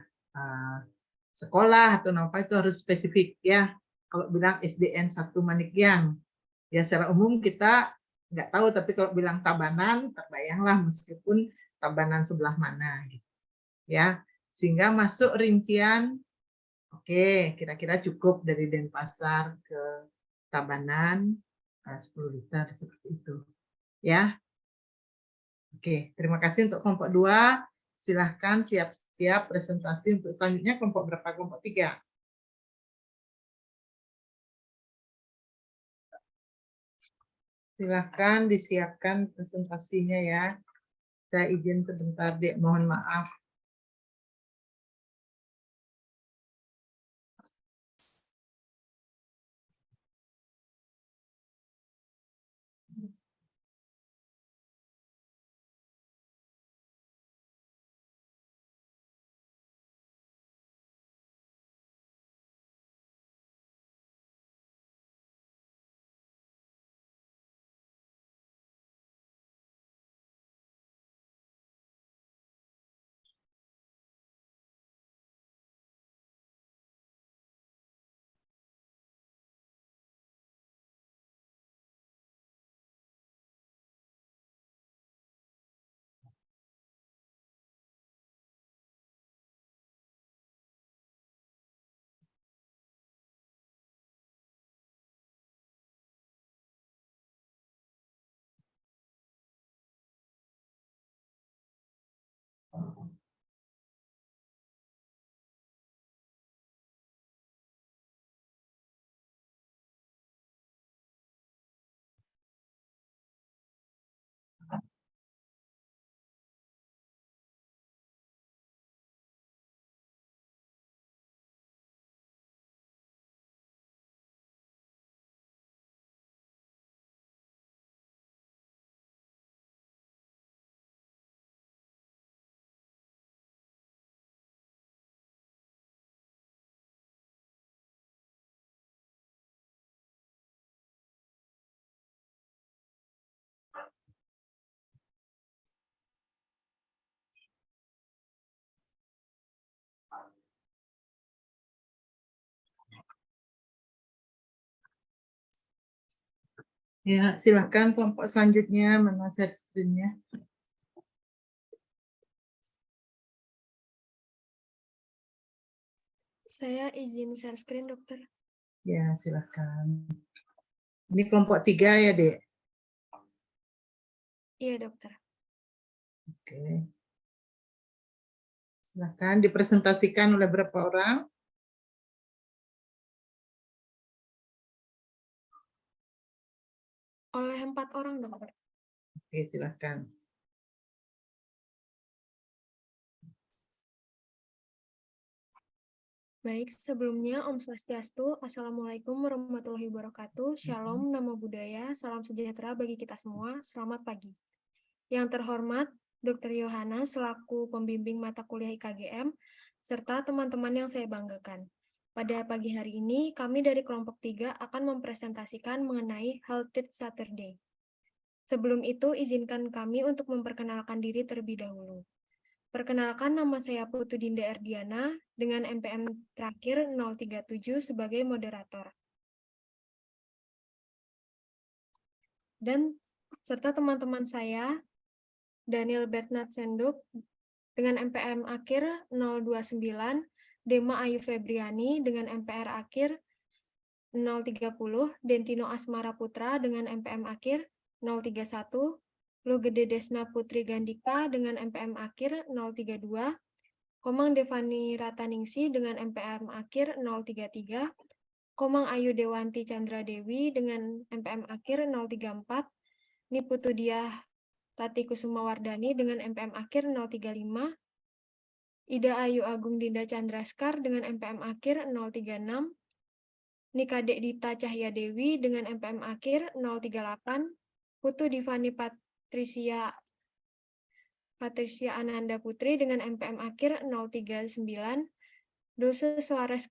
sekolah atau nama apa itu harus spesifik ya. Kalau bilang SDN 1 Manikyang, ya secara umum kita nggak tahu, tapi kalau bilang Tabanan, terbayanglah meskipun Tabanan sebelah mana. Gitu. Ya, sehingga masuk rincian, oke, kira-kira cukup dari Denpasar ke Tabanan 10 liter seperti itu. Ya, Oke, terima kasih untuk kelompok 2. Silahkan siap-siap presentasi untuk selanjutnya kelompok berapa? Kelompok 3. Silahkan disiapkan presentasinya ya. Saya izin sebentar, Dek. Mohon maaf. Ya, silakan kelompok selanjutnya, mana share screen-nya.
Saya izin share screen, dokter.
Ya, silakan. Ini kelompok 3 ya, Dek?
Iya, dokter.
Oke. Silakan dipresentasikan oleh berapa orang?
Oleh 4 orang, dokter.
Oke, silakan.
Baik, sebelumnya Om Swastiastu, Assalamualaikum warahmatullahi wabarakatuh, Shalom, Namo Buddhaya, Salam Sejahtera bagi kita semua, selamat pagi. Yang terhormat, Dr. Yohana selaku pembimbing mata kuliah IKGM, serta teman-teman yang saya banggakan. Pada pagi hari ini, kami dari kelompok 3 akan mempresentasikan mengenai Healthy Saturday. Sebelum itu, izinkan kami untuk memperkenalkan diri terlebih dahulu. Perkenalkan, nama saya Putu Dinda Erdiana dengan MPM terakhir 037 sebagai moderator. Dan serta teman-teman saya, Daniel Bernard Senduk dengan MPM akhir 029, Dema Ayu Febriani dengan MPR akhir 030, Dentino Asmara Putra dengan MPM akhir 031, Logede Desna Putri Gandika dengan MPM akhir 032, Komang Devani Rataningsi dengan MPM akhir 033, Komang Ayu Dewanti Chandra Dewi dengan MPM akhir 034, Niputu Diah Rati Kusuma Wardani dengan MPM akhir 035, Ida Ayu Agung Dinda Chandraskar dengan MPM akhir 036, Nikadek Dita Cahya Dewi dengan MPM akhir 038, Putu Divani Patricia Ananda Putri dengan MPM akhir 039, Dulce Suarez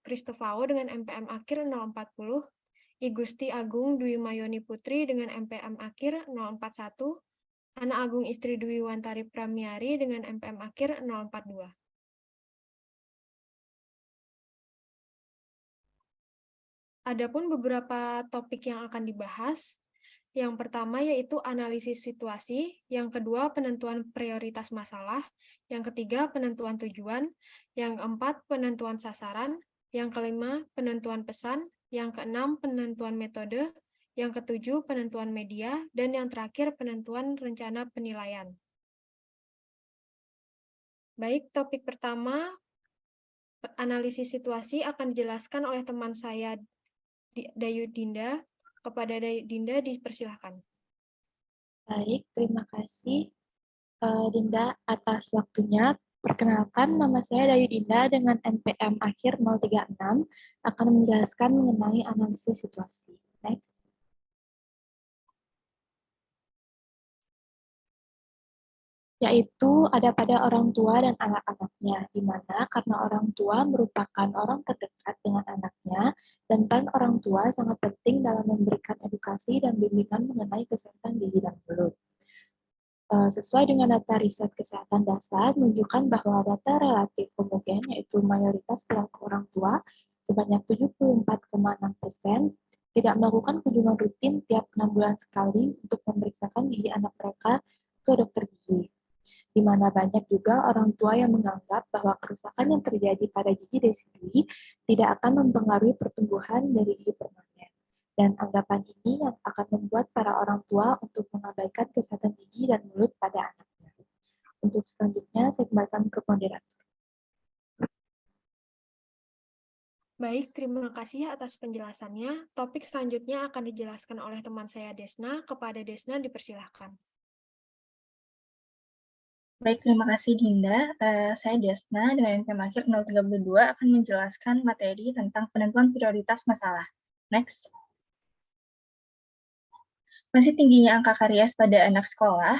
Kristofao dengan MPM akhir 040, Igusti Agung Dwi Mayoni Putri dengan MPM akhir 041, Ana Agung Istri Dwi Wantari Pramiari dengan MPM akhir 042. Adapun beberapa topik yang akan dibahas. Yang pertama yaitu analisis situasi, yang kedua penentuan prioritas masalah, yang ketiga penentuan tujuan, yang keempat penentuan sasaran, yang kelima penentuan pesan, yang keenam penentuan metode, yang ketujuh penentuan media, dan yang terakhir penentuan rencana penilaian. Baik, topik pertama, analisis situasi akan dijelaskan oleh teman saya, Dayu Dinda. Kepada Dayu Dinda dipersilahkan.
Baik, terima kasih Dinda atas waktunya. Perkenalkan, nama saya Dayu Dinda dengan NPM akhir 036 akan menjelaskan mengenai analisis situasi. Next. Yaitu ada pada orang tua dan anak-anaknya, di mana karena orang tua merupakan orang terdekat dengan anaknya, dan peran orang tua sangat penting dalam memberikan edukasi dan bimbingan mengenai kesehatan gigi dan mulut. Sesuai dengan data riset kesehatan dasar, menunjukkan bahwa data relatif homogen, yaitu mayoritas perilaku orang tua, sebanyak 74,6%, tidak melakukan kunjungan rutin tiap 6 bulan sekali untuk memeriksakan gigi anak mereka ke dokter gigi. Di mana banyak juga orang tua yang menganggap bahwa kerusakan yang terjadi pada gigi desidui tidak akan mempengaruhi pertumbuhan dari gigi permanen. Dan anggapan ini yang akan membuat para orang tua untuk mengabaikan kesehatan gigi dan mulut pada anaknya. Untuk selanjutnya, saya kembalikan ke moderator.
Baik, terima kasih atas penjelasannya. Topik selanjutnya akan dijelaskan oleh teman saya Desna. Kepada Desna dipersilahkan.
Baik, terima kasih Dinda. Saya Desna dengan NPM akhir 032 akan menjelaskan materi tentang penentuan prioritas masalah. Next. Masih tingginya angka karies pada anak sekolah,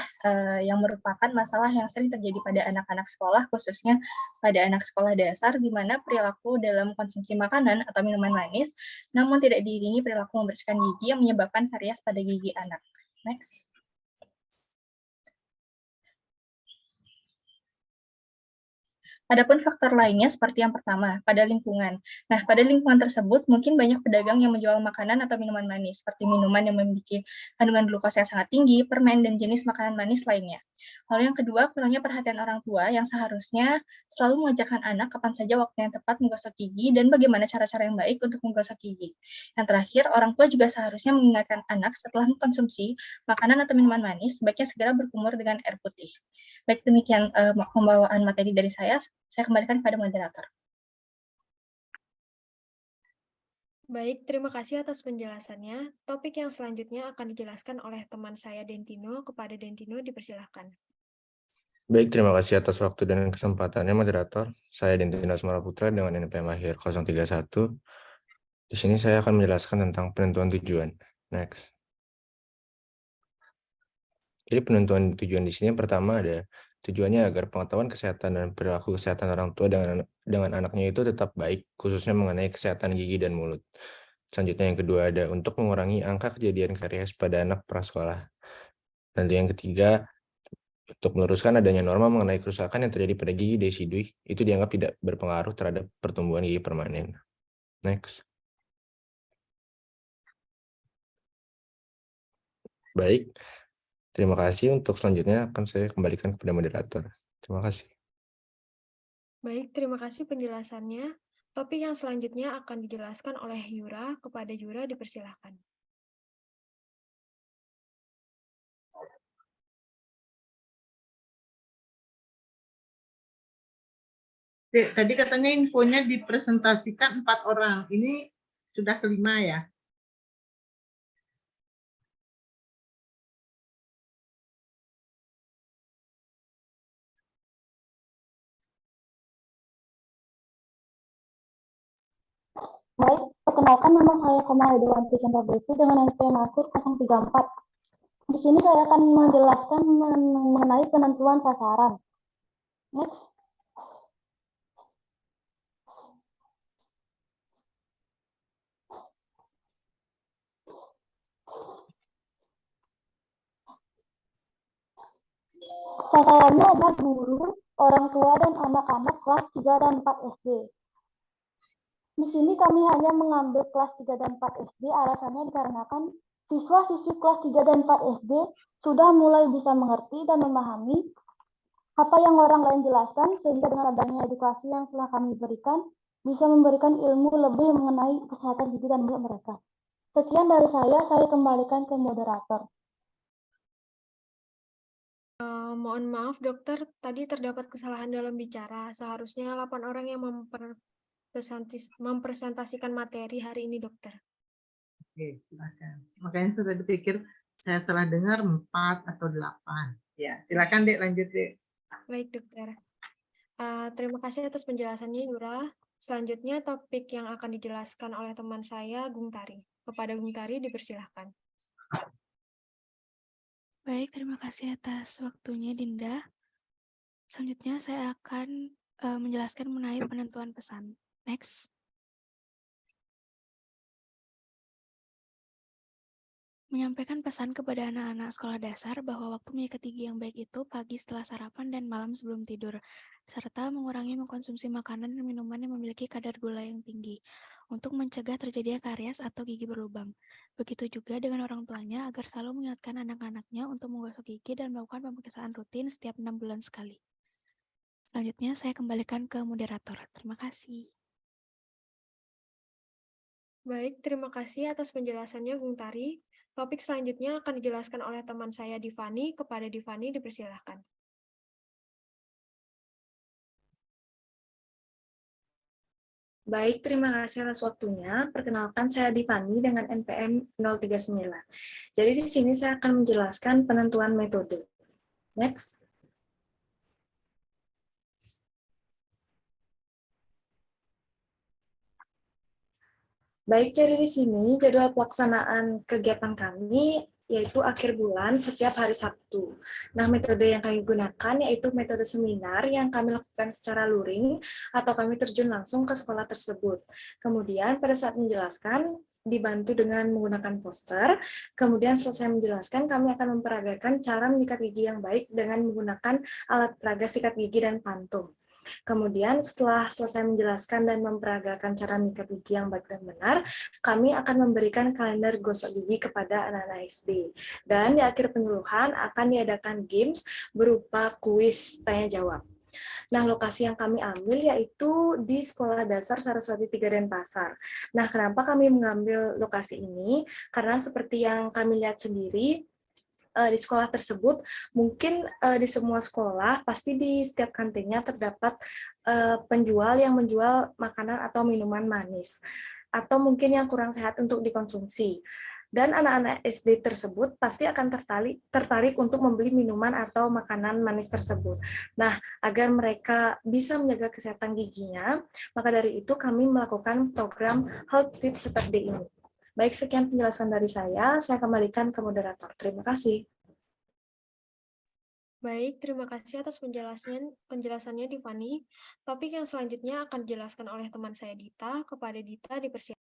yang merupakan masalah yang sering terjadi pada anak-anak sekolah, khususnya pada anak sekolah dasar, di mana perilaku dalam konsumsi makanan atau minuman manis, namun tidak diiringi perilaku membersihkan gigi yang menyebabkan karies pada gigi anak. Next. Adapun faktor lainnya seperti yang pertama, pada lingkungan. Nah, pada lingkungan tersebut mungkin banyak pedagang yang menjual makanan atau minuman manis, seperti minuman yang memiliki kandungan glukosa yang sangat tinggi, permen, dan jenis makanan manis lainnya. Lalu yang kedua, kurangnya perhatian orang tua yang seharusnya selalu mengajarkan anak kapan saja waktu yang tepat menggosok gigi dan bagaimana cara-cara yang baik untuk menggosok gigi. Yang terakhir, orang tua juga seharusnya mengingatkan anak setelah mengkonsumsi makanan atau minuman manis, sebaiknya segera berkumur dengan air putih. Baik, demikian pembawaan materi dari saya kembalikan kepada moderator.
Baik, terima kasih atas penjelasannya. Topik yang selanjutnya akan dijelaskan oleh teman saya Dentino. Kepada Dentino dipersilahkan.
Baik, terima kasih atas waktu dan kesempatannya moderator. Saya Dentino Asmara Putra dengan NPM akhir 031. Di sini saya akan menjelaskan tentang penentuan tujuan. Next. Jadi penentuan tujuan di sini pertama ada tujuannya agar pengetahuan kesehatan dan perilaku kesehatan orang tua dengan anaknya itu tetap baik, khususnya mengenai kesehatan gigi dan mulut. Selanjutnya yang kedua ada untuk mengurangi angka kejadian karies pada anak prasekolah. Nanti yang ketiga, untuk meluruskan adanya norma mengenai kerusakan yang terjadi pada gigi desidui, itu dianggap tidak berpengaruh terhadap pertumbuhan gigi permanen. Next. Baik. Terima kasih. Untuk selanjutnya akan saya kembalikan kepada moderator. Terima kasih.
Baik, terima kasih penjelasannya. Topik yang selanjutnya akan dijelaskan oleh Yura. Kepada Yura dipersilahkan.
Dek, tadi katanya infonya dipresentasikan 4 orang. Ini sudah kelima ya?
Baik, perkenalkan nama saya Komarudin Chandra Devi dengan NPM akhir 034. Di sini saya akan menjelaskan mengenai penentuan sasaran. Next. Sasarannya adalah guru, orang tua, dan anak-anak kelas 3 dan 4 SD. Di sini kami hanya mengambil kelas 3 dan 4 SD, alasannya dikarenakan siswa-siswi kelas 3 dan 4 SD sudah mulai bisa mengerti dan memahami apa yang orang lain jelaskan, sehingga dengan adanya edukasi yang telah kami berikan, bisa memberikan ilmu lebih mengenai kesehatan gigi dan mulut mereka. Sekian dari saya kembalikan ke moderator.
Mohon maaf dokter, tadi terdapat kesalahan dalam bicara. Seharusnya 8 orang yang mempresentasikan materi hari ini dokter.
Oke, silakan. Makanya sudah dipikir saya salah dengar 4 atau 8. Ya, silakan Dek, lanjut Dek.
Baik dokter. Terima kasih atas penjelasannya Yura. Selanjutnya topik yang akan dijelaskan oleh teman saya, Gung Tari. Kepada Gung Tari dipersilahkan.
Baik, terima kasih atas waktunya Dinda. Selanjutnya saya akan menjelaskan mengenai penentuan pesan. Next. Menyampaikan pesan kepada anak-anak sekolah dasar bahwa waktu menyikat gigi yang baik itu pagi setelah sarapan dan malam sebelum tidur, serta mengurangi mengkonsumsi makanan dan minuman yang memiliki kadar gula yang tinggi, untuk mencegah terjadinya karies atau gigi berlubang. Begitu juga dengan orang tuanya agar selalu mengingatkan anak-anaknya untuk menggosok gigi dan melakukan pemeriksaan rutin setiap 6 bulan sekali. Selanjutnya saya kembalikan ke moderator. Terima kasih.
Baik, terima kasih atas penjelasannya Gung Tari. Topik selanjutnya akan dijelaskan oleh teman saya Divani. Kepada Divani dipersilahkan.
Baik, terima kasih atas waktunya. Perkenalkan saya Divani dengan NPM 039. Jadi di sini saya akan menjelaskan penentuan metode. Next. Baik, jadi di sini jadwal pelaksanaan kegiatan kami yaitu akhir bulan setiap hari Sabtu. Nah, metode yang kami gunakan yaitu metode seminar yang kami lakukan secara luring atau kami terjun langsung ke sekolah tersebut. Kemudian pada saat menjelaskan, dibantu dengan menggunakan poster, kemudian selesai menjelaskan, kami akan memperagakan cara menyikat gigi yang baik dengan menggunakan alat peraga sikat gigi dan pantul. Kemudian setelah selesai menjelaskan dan memperagakan cara menyikat gigi yang baik dan benar, kami akan memberikan kalender gosok gigi kepada anak-anak SD. Dan di akhir penyuluhan akan diadakan games berupa kuis tanya-jawab. Nah, lokasi yang kami ambil yaitu di Sekolah Dasar Saraswati 3 Denpasar. Nah, kenapa kami mengambil lokasi ini? Karena seperti yang kami lihat sendiri, di sekolah tersebut, mungkin di semua sekolah, pasti di setiap kantinnya terdapat penjual yang menjual makanan atau minuman manis, atau mungkin yang kurang sehat untuk dikonsumsi. Dan anak-anak SD tersebut pasti akan tertarik untuk membeli minuman atau makanan manis tersebut. Nah, agar mereka bisa menjaga kesehatan giginya, maka dari itu kami melakukan program Health Tips seperti ini. Baik, sekian penjelasan dari saya kembalikan ke moderator. Terima kasih.
Baik, terima kasih atas penjelasannya Divani. Topik yang selanjutnya akan dijelaskan oleh teman saya Dita. Kepada Dita dipersilakan.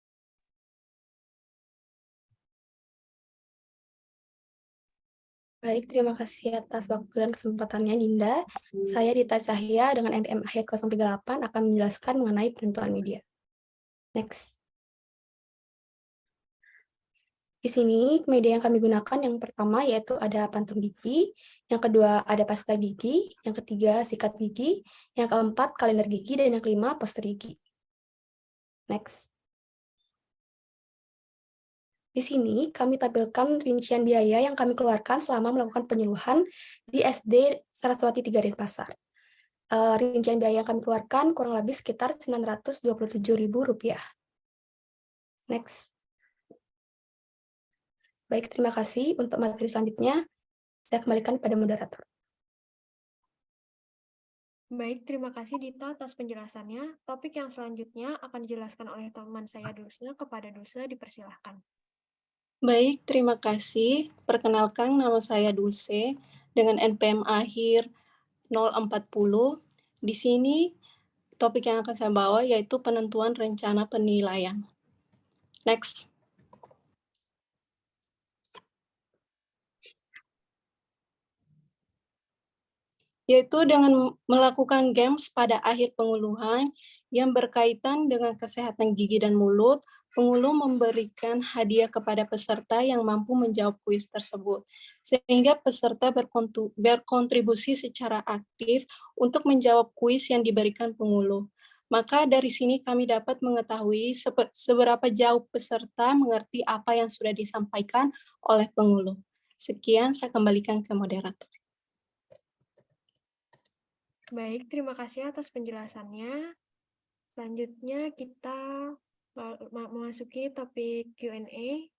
Baik, terima kasih atas waktu dan kesempatannya Dinda. Saya Dita Cahya dengan NPM akhir 038 akan menjelaskan mengenai penentuan media. Next. Di sini media yang kami gunakan yang pertama yaitu ada pantum gigi, yang kedua ada pasta gigi, yang ketiga sikat gigi, yang keempat kalender gigi, dan yang kelima poster gigi. Next. Di sini kami tampilkan rincian biaya yang kami keluarkan selama melakukan penyuluhan di SD Saraswati 3 Denpasar. Rincian biaya yang kami keluarkan kurang lebih sekitar Rp927.000. Next. Baik, terima kasih. Untuk materi selanjutnya, saya kembalikan kepada moderator.
Baik, terima kasih Dita atas penjelasannya. Topik yang selanjutnya akan dijelaskan oleh teman saya Dulce. Kepada Dulce dipersilahkan.
Baik, terima kasih. Perkenalkan, nama saya Dulce dengan NPM akhir 040. Di sini topik yang akan saya bawa yaitu penentuan rencana penilaian. Next. Yaitu dengan melakukan games pada akhir penguluhan yang berkaitan dengan kesehatan gigi dan mulut, pengulu memberikan hadiah kepada peserta yang mampu menjawab kuis tersebut, sehingga peserta berkontribusi secara aktif untuk menjawab kuis yang diberikan pengulu. Maka dari sini kami dapat mengetahui seberapa jauh peserta mengerti apa yang sudah disampaikan oleh pengulu. Sekian, saya kembalikan ke moderator.
Baik, terima kasih atas penjelasannya. Selanjutnya kita memasuki topik Q&A.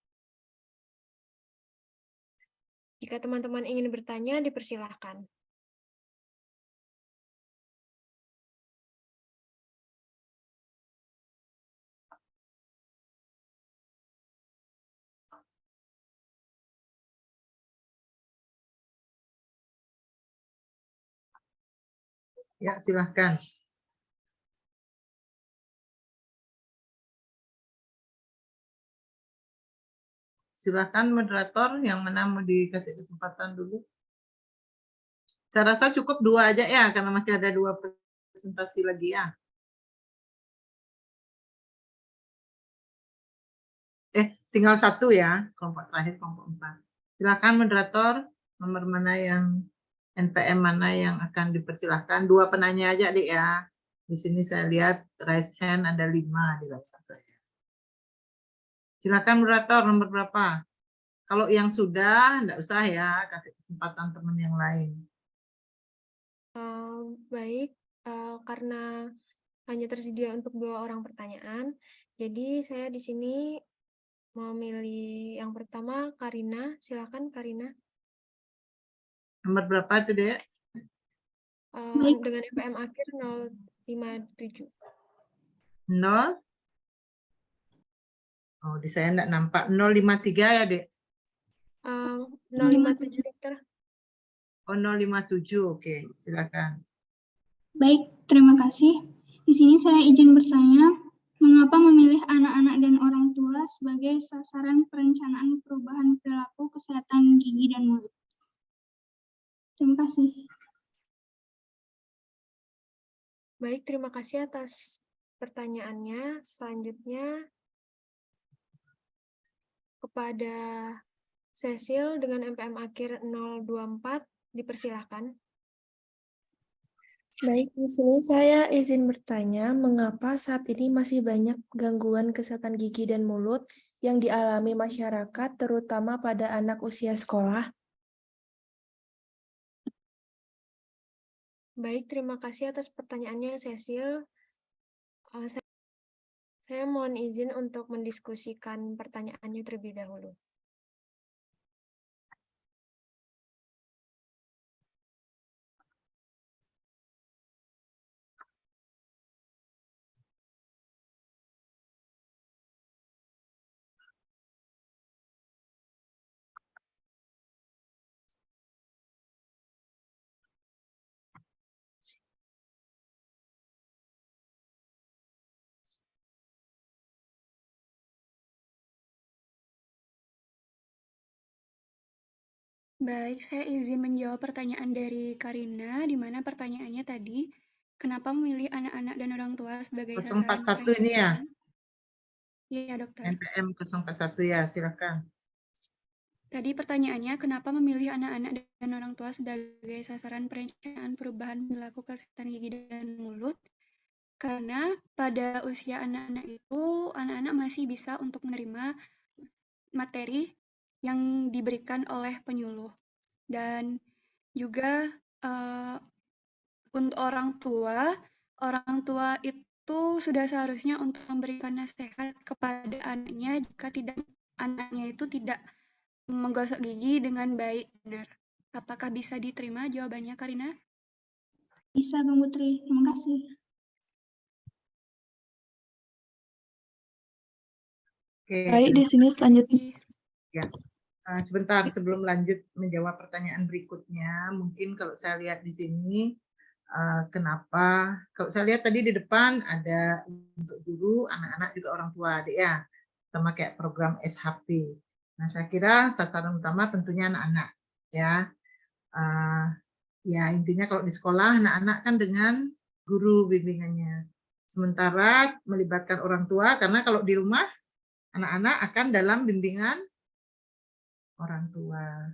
Jika teman-teman ingin bertanya, dipersilahkan.
Ya, silahkan. Silahkan moderator, yang mana mau dikasih kesempatan dulu. Saya rasa cukup 2 aja ya, karena masih ada 2 presentasi lagi ya. Tinggal 1 ya, kelompok terakhir, kelompok 4. Silahkan moderator, nomor mana yang NPM mana yang akan dipersilahkan. 2 penanya aja, Dik ya. Di sini saya lihat raise hand ada 5 di layar saya. Silakan moderator, nomor berapa? Kalau yang sudah, enggak usah ya, kasih kesempatan teman yang lain.
Baik, karena hanya tersedia untuk 2 orang pertanyaan, jadi saya di sini mau milih yang pertama, Karina. Silakan, Karina.
Nomor berapa itu, Dek?
Dengan NPM akhir 057.
0? Oh, di saya enggak nampak. 053 ya, Dek?
057, Dokter.
Oh, 057. Oke, silakan.
Baik, terima kasih. Di sini saya izin bertanya, mengapa memilih anak-anak dan orang tua sebagai sasaran perencanaan perubahan perilaku kesehatan gigi dan mulut? Terima kasih.
Baik, terima kasih atas pertanyaannya. Selanjutnya, kepada Cecil dengan NPM akhir 024, dipersilahkan.
Baik, di sini saya izin bertanya, mengapa saat ini masih banyak gangguan kesehatan gigi dan mulut yang dialami masyarakat, terutama pada anak usia sekolah?
Baik, terima kasih atas pertanyaannya, Cecil. Saya mohon izin untuk mendiskusikan pertanyaannya terlebih dahulu.
Baik, saya izin menjawab pertanyaan dari Karina, di mana pertanyaannya tadi, kenapa memilih anak-anak dan orang tua sebagai sasaran
041 ini ya?
Iya, Dokter.
NPM 041 ya, silakan.
Tadi pertanyaannya, kenapa memilih anak-anak dan orang tua sebagai sasaran perencanaan perubahan perilaku kesehatan gigi dan mulut? Karena pada usia anak-anak itu, anak-anak masih bisa untuk menerima materi yang diberikan oleh penyuluh. Dan juga untuk orang tua itu sudah seharusnya untuk memberikan nasihat kepada anaknya jika anaknya itu tidak menggosok gigi dengan baik benar. Apakah bisa diterima jawabannya, Karina?
Bisa, Bang Putri. Terima kasih.
Oke,
Baik, di sini selanjutnya.
Ya, sebentar sebelum lanjut menjawab pertanyaan berikutnya, mungkin kalau saya lihat di sini, kenapa? Kalau saya lihat tadi di depan ada untuk guru, anak-anak juga orang tua, adik ya, sama kayak program SHP. Nah, saya kira sasaran utama tentunya anak-anak, ya. Ya intinya kalau di sekolah anak-anak kan dengan guru bimbingannya. Sementara melibatkan orang tua karena kalau di rumah anak-anak akan dalam bimbingan orang tua.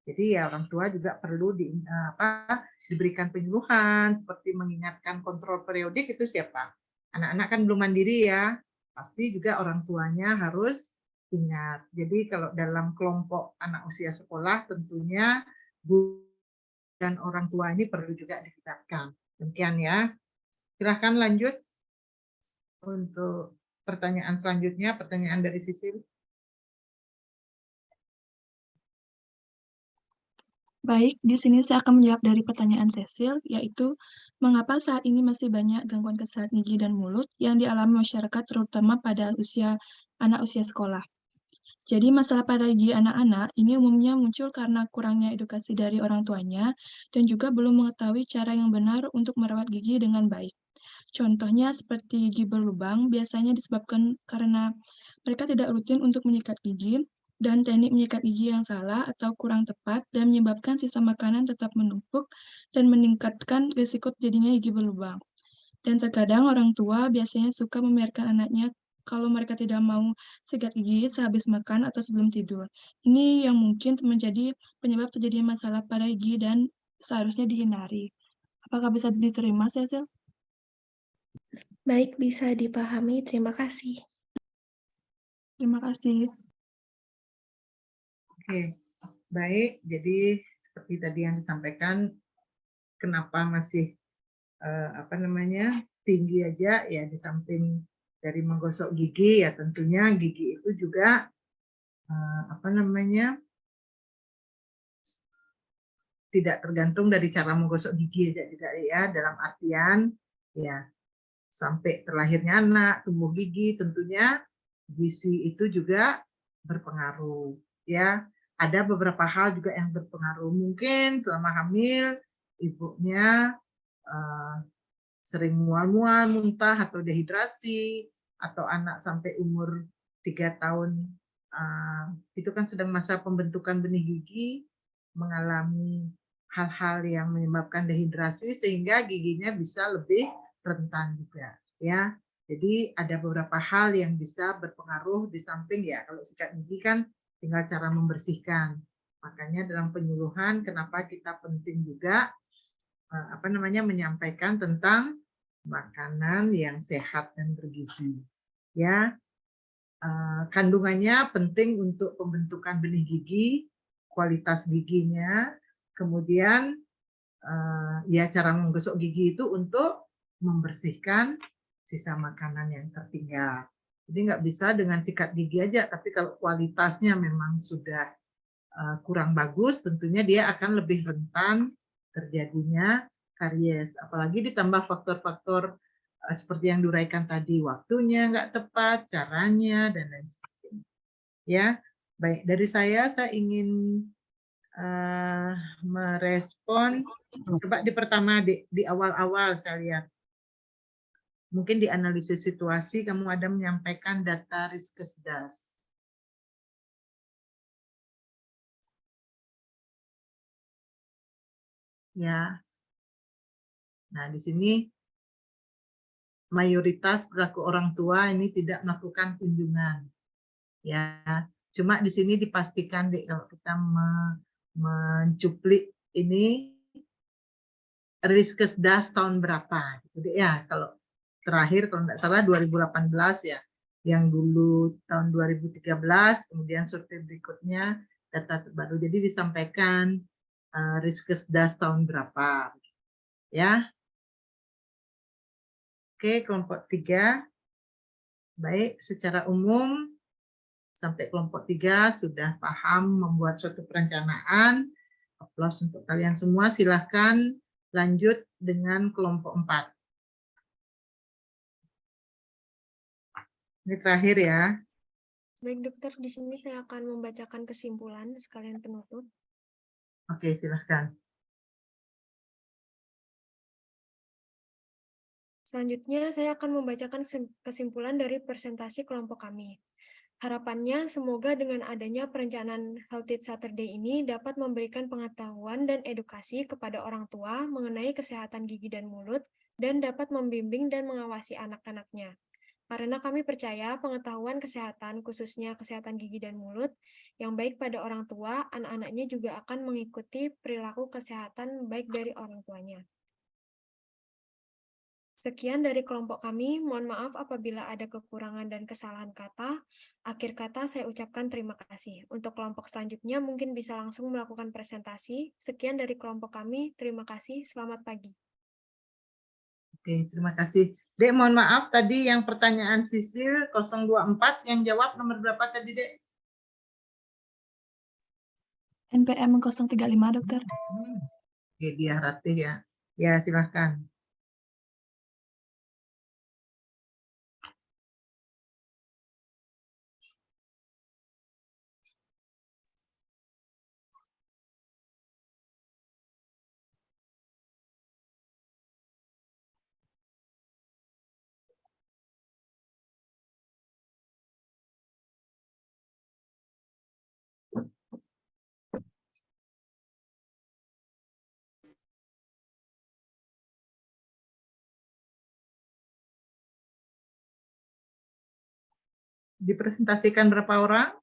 Jadi ya orang tua juga perlu diberikan penyuluhan seperti mengingatkan kontrol periodik itu siapa? anak-anak kan belum mandiri ya, pasti juga orang tuanya harus ingat. Jadi kalau dalam kelompok anak usia sekolah tentunya guru dan orang tua ini perlu juga dilibatkan. Demikian ya. Silahkan lanjut untuk pertanyaan selanjutnya, pertanyaan dari Sisil.
Baik, di sini saya akan menjawab dari pertanyaan Cecil, yaitu mengapa saat ini masih banyak gangguan kesehatan gigi dan mulut yang dialami masyarakat terutama pada anak usia sekolah. Jadi masalah pada gigi anak-anak ini umumnya muncul karena kurangnya edukasi dari orang tuanya dan juga belum mengetahui cara yang benar untuk merawat gigi dengan baik. Contohnya seperti gigi berlubang biasanya disebabkan karena mereka tidak rutin untuk menyikat gigi dan teknik menyikat gigi yang salah atau kurang tepat dan menyebabkan sisa makanan tetap menumpuk dan meningkatkan risiko terjadinya gigi berlubang. Dan terkadang orang tua biasanya suka membiarkan anaknya kalau mereka tidak mau sikat gigi sehabis makan atau sebelum tidur. Ini yang mungkin menjadi penyebab terjadinya masalah pada gigi dan seharusnya dihindari. Apakah bisa diterima, Cecil?
Baik, bisa dipahami. Terima kasih.
Terima kasih.
Oke, baik. Jadi seperti tadi yang disampaikan, kenapa masih tinggi aja ya, di samping dari menggosok gigi ya tentunya gigi itu juga tidak tergantung dari cara menggosok gigi aja juga ya, dalam artian ya sampai terlahirnya anak, tumbuh gigi tentunya gizi itu juga berpengaruh ya. Ada beberapa hal juga yang berpengaruh. Mungkin selama hamil ibunya sering mual-mual, muntah atau dehidrasi, atau anak sampai umur 3 tahun itu kan sedang masa pembentukan benih gigi, mengalami hal-hal yang menyebabkan dehidrasi sehingga giginya bisa lebih rentan juga ya. Jadi ada beberapa hal yang bisa berpengaruh di samping ya, kalau sikat gigi kan tinggal cara membersihkan. Makanya dalam penyuluhan kenapa kita penting juga menyampaikan tentang makanan yang sehat dan bergizi. Ya, kandungannya penting untuk pembentukan benih gigi, kualitas giginya, kemudian ya cara menggosok gigi itu untuk membersihkan sisa makanan yang tertinggal. Jadi nggak bisa dengan sikat gigi aja, tapi kalau kualitasnya memang sudah kurang bagus, tentunya dia akan lebih rentan terjadinya karies. Apalagi ditambah faktor-faktor seperti yang diuraikan tadi, waktunya nggak tepat, caranya, dan lain sebagainya. Ya, baik. Dari saya ingin merespon. Coba di pertama di awal-awal saya lihat. Mungkin di analisis situasi kamu ada menyampaikan data Riskesdas. Ya. Nah, di sini mayoritas perilaku orang tua ini tidak melakukan kunjungan. Ya, cuma di sini dipastikan kalau kita mencuplik ini Riskesdas tahun berapa. Jadi ya kalau terakhir kalau nggak salah 2018 ya, yang dulu tahun 2013, kemudian survei berikutnya data terbaru. Jadi disampaikan Riskesdas tahun berapa. Ya. Oke, kelompok 3. Baik, secara umum sampai kelompok 3 sudah paham membuat suatu perencanaan. Aplaus untuk kalian semua. Silahkan lanjut dengan kelompok 4. Ini terakhir ya.
Baik dokter, di sini saya akan membacakan kesimpulan sekalian penutup.
Oke, silahkan.
Selanjutnya, saya akan membacakan kesimpulan dari presentasi kelompok kami. Harapannya, semoga dengan adanya perencanaan Healthy Saturday ini dapat memberikan pengetahuan dan edukasi kepada orang tua mengenai kesehatan gigi dan mulut, dan dapat membimbing dan mengawasi anak-anaknya. Karena kami percaya pengetahuan kesehatan, khususnya kesehatan gigi dan mulut, yang baik pada orang tua, anak-anaknya juga akan mengikuti perilaku kesehatan baik dari orang tuanya. Sekian dari kelompok kami. Mohon maaf apabila ada kekurangan dan kesalahan kata. Akhir kata saya ucapkan terima kasih. Untuk kelompok selanjutnya mungkin bisa langsung melakukan presentasi. Sekian dari kelompok kami. Terima kasih. Selamat pagi.
Oke, terima kasih. Dek, mohon maaf tadi yang pertanyaan Sisil 024 yang jawab nomor berapa tadi, Dek?
NPM 035, Dokter.
Oke, dia Ratih ya. Ya, silahkan. Dipresentasikan berapa orang?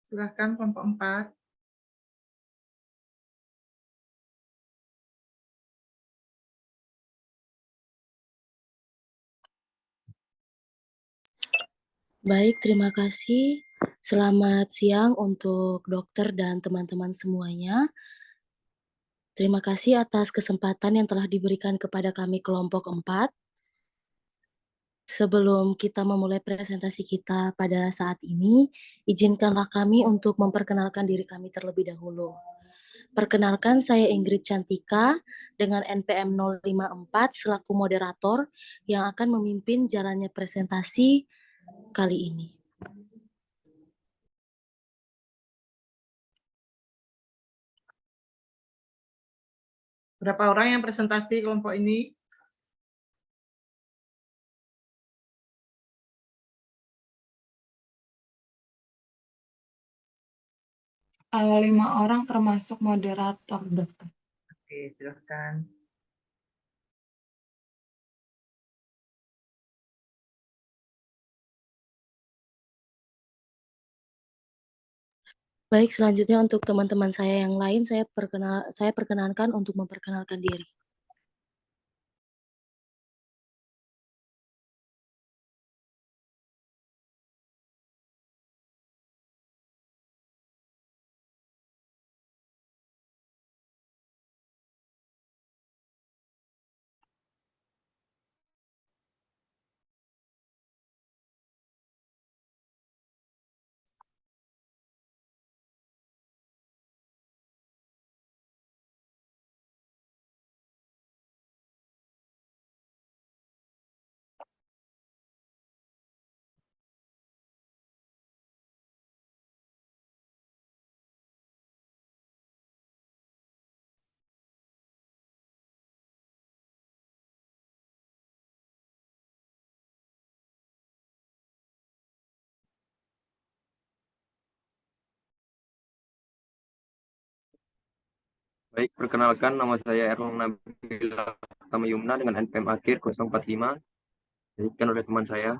Silahkan kelompok 4.
Baik, terima kasih. Selamat siang untuk dokter dan teman-teman semuanya. Terima kasih atas kesempatan yang telah diberikan kepada kami kelompok 4. Sebelum kita memulai presentasi kita pada saat ini, izinkanlah kami untuk memperkenalkan diri kami terlebih dahulu. Perkenalkan, saya Ingrid Cantika dengan NPM 054 selaku moderator yang akan memimpin jalannya presentasi kali ini.
Berapa orang yang presentasi kelompok ini?
Lima orang termasuk moderator, Dokter.
Oke, silahkan.
Baik, selanjutnya untuk teman-teman saya yang lain, saya perkenankan untuk memperkenalkan diri.
Baik, perkenalkan nama saya Erlang Nabila Tamayumna dengan NPM akhir 045. Dilanjutkan oleh teman saya.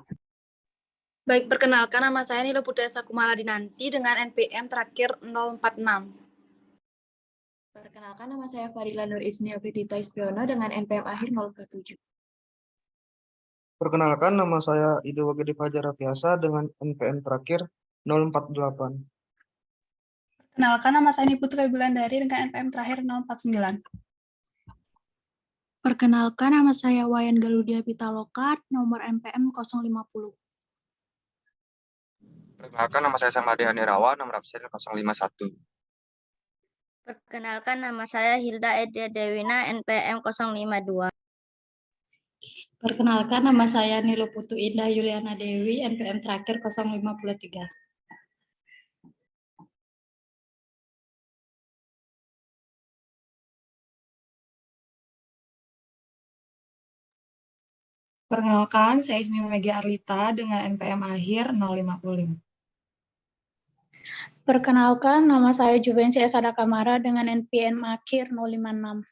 Baik, perkenalkan nama saya Nilo Putri Sakumala Dinanti dengan NPM terakhir 046.
Perkenalkan, nama saya Fadila Nur Isni Apridita Ispriono dengan NPM akhir 047.
Perkenalkan, nama saya Ido Wagedi Fajar Rafiasa dengan NPM terakhir 048.
Perkenalkan, nama saya Niputri Bulandari dengan NPM terakhir 049.
Perkenalkan, nama saya Wayan Galudia Pitaloka, nomor NPM 050.
Perkenalkan, nama saya Samadi Hanirawa, nomor absen 051.
Perkenalkan, nama saya Hilda Edia Dewina, NPM 052.
Perkenalkan, nama saya Nilo Putu Indah Yuliana Dewi, NPM terakhir 053.
Perkenalkan, saya Ismi Megi Arlita dengan NPM akhir 055.
Perkenalkan, nama saya Juvensi Esada Kamara dengan NPM akhir 056.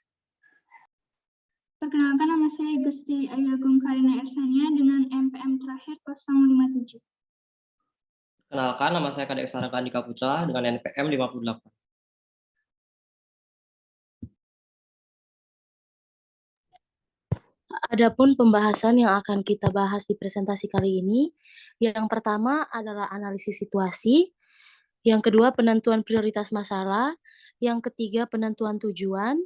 Perkenalkan, nama saya Gusti Ayagung Karina Ersania dengan NPM terakhir 057.
Kenalkan, nama saya Kadek Saraka Andika Putra dengan NPM 58.
Adapun pembahasan yang akan kita bahas di presentasi kali ini, yang pertama adalah analisis situasi, yang kedua penentuan prioritas masalah, yang ketiga penentuan tujuan,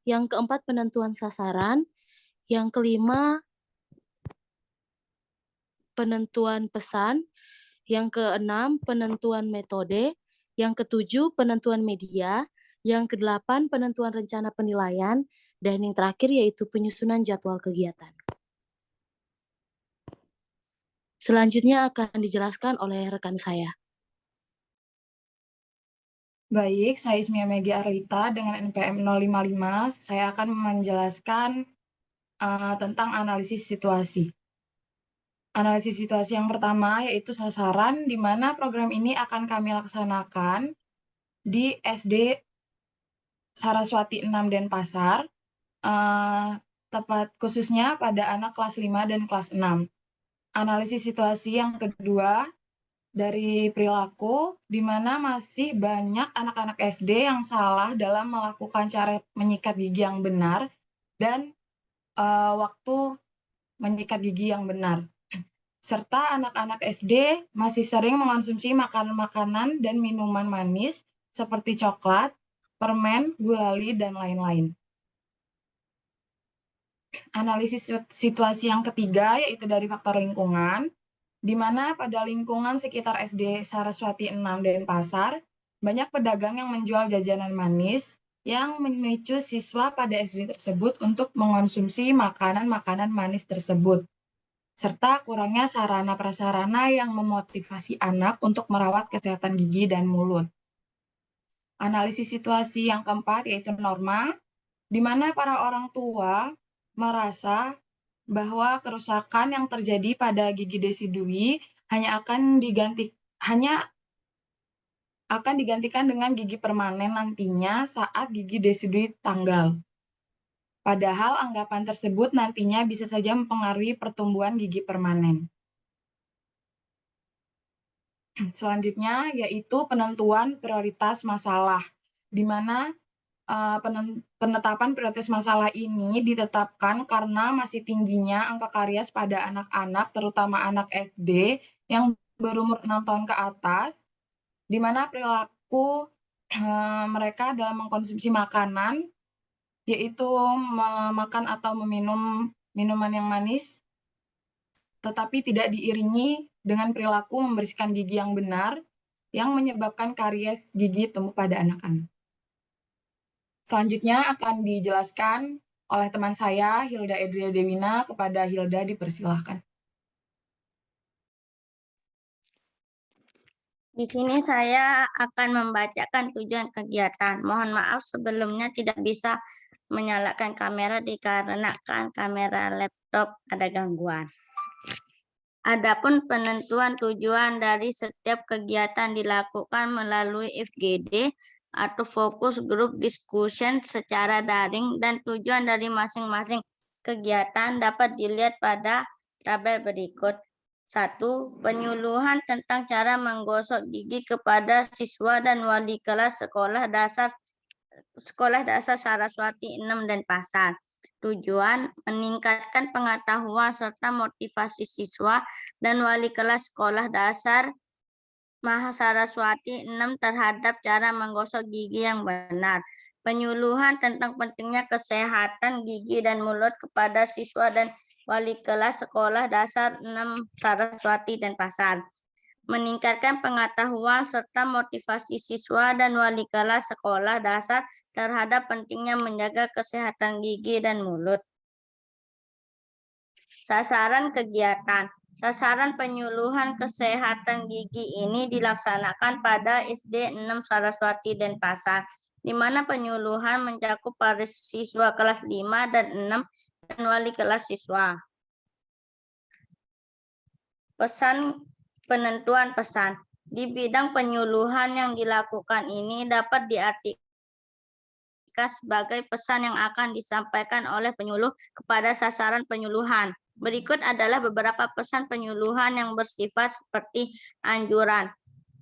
yang keempat penentuan sasaran, yang kelima penentuan pesan, yang keenam penentuan metode, yang ketujuh penentuan media, yang kedelapan penentuan rencana penilaian, dan yang terakhir yaitu penyusunan jadwal kegiatan. Selanjutnya akan dijelaskan oleh rekan saya.
Baik, saya Ismia Megi Arlita dengan NPM 055. Saya akan menjelaskan tentang analisis situasi. Analisis situasi yang pertama yaitu sasaran, di mana program ini akan kami laksanakan di SD Saraswati 6 Denpasar, tepat khususnya pada anak kelas 5 dan kelas 6. Analisis situasi yang kedua dari perilaku, di mana masih banyak anak-anak SD yang salah dalam melakukan cara menyikat gigi yang benar dan waktu menyikat gigi yang benar. Serta anak-anak SD masih sering mengonsumsi makanan-makanan dan minuman manis seperti coklat, permen, gulali, dan lain-lain. Analisis situasi yang ketiga yaitu dari faktor lingkungan, di mana pada lingkungan sekitar SD Saraswati 6 Denpasar, banyak pedagang yang menjual jajanan manis yang memicu siswa pada SD tersebut untuk mengonsumsi makanan-makanan manis tersebut, serta kurangnya sarana-prasarana yang memotivasi anak untuk merawat kesehatan gigi dan mulut. Analisis situasi yang keempat yaitu norma, di mana para orang tua merasa bahwa kerusakan yang terjadi pada gigi desidui hanya akan digantikan dengan gigi permanen nantinya saat gigi desidui tanggal. Padahal anggapan tersebut nantinya bisa saja mempengaruhi pertumbuhan gigi permanen. Selanjutnya yaitu penentuan prioritas masalah, di mana penetapan prioritas masalah ini ditetapkan karena masih tingginya angka karies pada anak-anak, terutama anak SD yang berumur 6 tahun ke atas, di mana perilaku mereka dalam mengkonsumsi makanan, yaitu memakan atau meminum minuman yang manis, tetapi tidak diiringi dengan perilaku membersihkan gigi yang benar, yang menyebabkan karies gigi tumbuh pada anak-anak. Selanjutnya akan dijelaskan oleh teman saya, Hilda Edria Dewina. Kepada Hilda dipersilahkan.
Di sini saya akan membacakan tujuan kegiatan. Mohon maaf sebelumnya tidak bisa menyalakan kamera dikarenakan kamera laptop ada gangguan. Adapun penentuan tujuan dari setiap kegiatan dilakukan melalui FGD atau Focus Group Discussion secara daring, dan tujuan dari masing-masing kegiatan dapat dilihat pada tabel berikut. 1. Penyuluhan tentang cara menggosok gigi kepada siswa dan wali kelas Sekolah Dasar Saraswati 6 Denpasar. Tujuan meningkatkan pengetahuan serta motivasi siswa dan wali kelas Sekolah Dasar Saraswati 6 terhadap cara menggosok gigi yang benar. Penyuluhan tentang pentingnya kesehatan gigi dan mulut kepada siswa dan wali kelas Sekolah Dasar 6 Saraswati Denpasar. Meningkatkan pengetahuan serta motivasi siswa dan wali kelas Sekolah Dasar terhadap pentingnya menjaga kesehatan gigi dan mulut. Sasaran kegiatan. Sasaran penyuluhan kesehatan gigi ini dilaksanakan pada SD 6 Saraswati Denpasar, di mana penyuluhan mencakup para siswa kelas 5 dan 6 dan wali kelas siswa. Penentuan pesan. Di bidang penyuluhan yang dilakukan ini dapat diartikan etika sebagai pesan yang akan disampaikan oleh penyuluh kepada sasaran penyuluhan. Berikut adalah beberapa pesan penyuluhan yang bersifat seperti anjuran.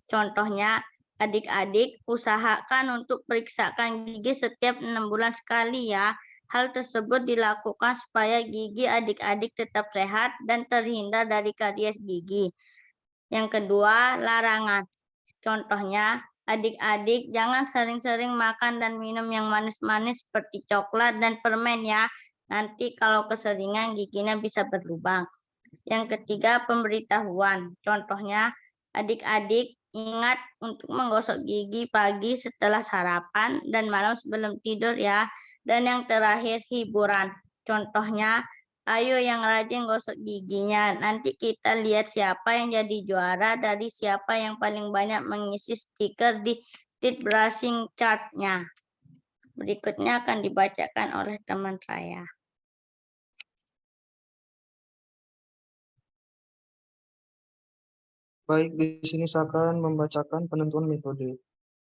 Contohnya, adik-adik usahakan untuk periksakan gigi setiap 6 bulan sekali ya. Hal tersebut dilakukan supaya gigi adik-adik tetap sehat dan terhindar dari karies gigi. Yang kedua, larangan. Contohnya, adik-adik jangan sering-sering makan dan minum yang manis-manis seperti coklat dan permen ya. Nanti kalau keseringan giginya bisa berlubang. Yang ketiga, pemberitahuan. Contohnya, adik-adik ingat untuk menggosok gigi pagi setelah sarapan dan malam sebelum tidur ya. Dan yang terakhir, hiburan. Contohnya, ayo yang rajin gosok giginya. Nanti kita lihat siapa yang jadi juara dari siapa yang paling banyak mengisi stiker di teeth brushing chart-nya. Berikutnya akan dibacakan oleh teman saya.
Baik, di sini saya akan membacakan penentuan metode.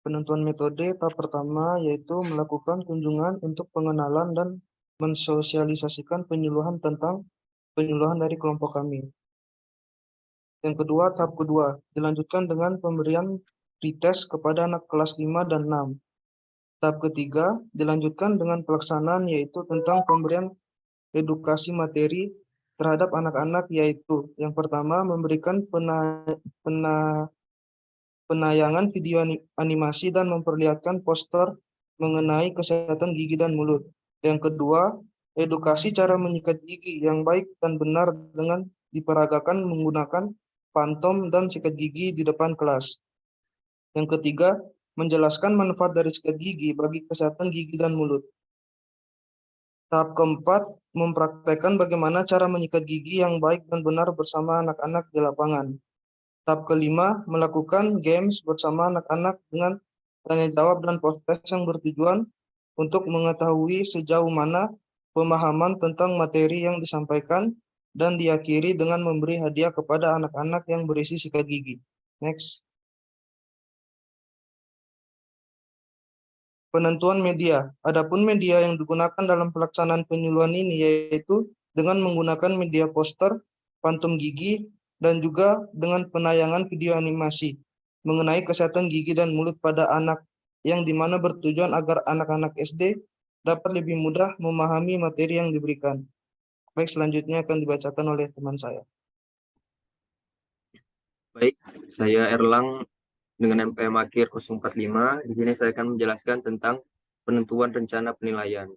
Penentuan metode tahap pertama yaitu melakukan kunjungan untuk pengenalan dan mensosialisasikan penyuluhan tentang penyuluhan dari kelompok kami. Yang kedua, tahap kedua, dilanjutkan dengan pemberian pretest kepada anak kelas 5 dan 6. Tahap ketiga, dilanjutkan dengan pelaksanaan yaitu tentang pemberian edukasi materi terhadap anak-anak, yaitu yang pertama memberikan penayangan video animasi dan memperlihatkan poster mengenai kesehatan gigi dan mulut. Yang kedua, edukasi cara menyikat gigi yang baik dan benar dengan diperagakan menggunakan pantom dan sikat gigi di depan kelas. Yang ketiga, menjelaskan manfaat dari sikat gigi bagi kesehatan gigi dan mulut. Tahap keempat, mempraktekkan bagaimana cara menyikat gigi yang baik dan benar bersama anak-anak di lapangan. Tahap kelima, melakukan games bersama anak-anak dengan tanya jawab dan post-test yang bertujuan untuk mengetahui sejauh mana pemahaman tentang materi yang disampaikan dan diakhiri dengan memberi hadiah kepada anak-anak yang berisi sikat gigi. Next. Penentuan media. Adapun media yang digunakan dalam pelaksanaan penyuluhan ini yaitu dengan menggunakan media poster, pantum gigi, dan juga dengan penayangan video animasi mengenai kesehatan gigi dan mulut pada anak, yang dimana bertujuan agar anak-anak SD dapat lebih mudah memahami materi yang diberikan. Baik, selanjutnya akan dibacakan oleh teman saya.
Baik, saya Erlang dengan NPM akhir 045. Di sini saya akan menjelaskan tentang penentuan rencana penilaian.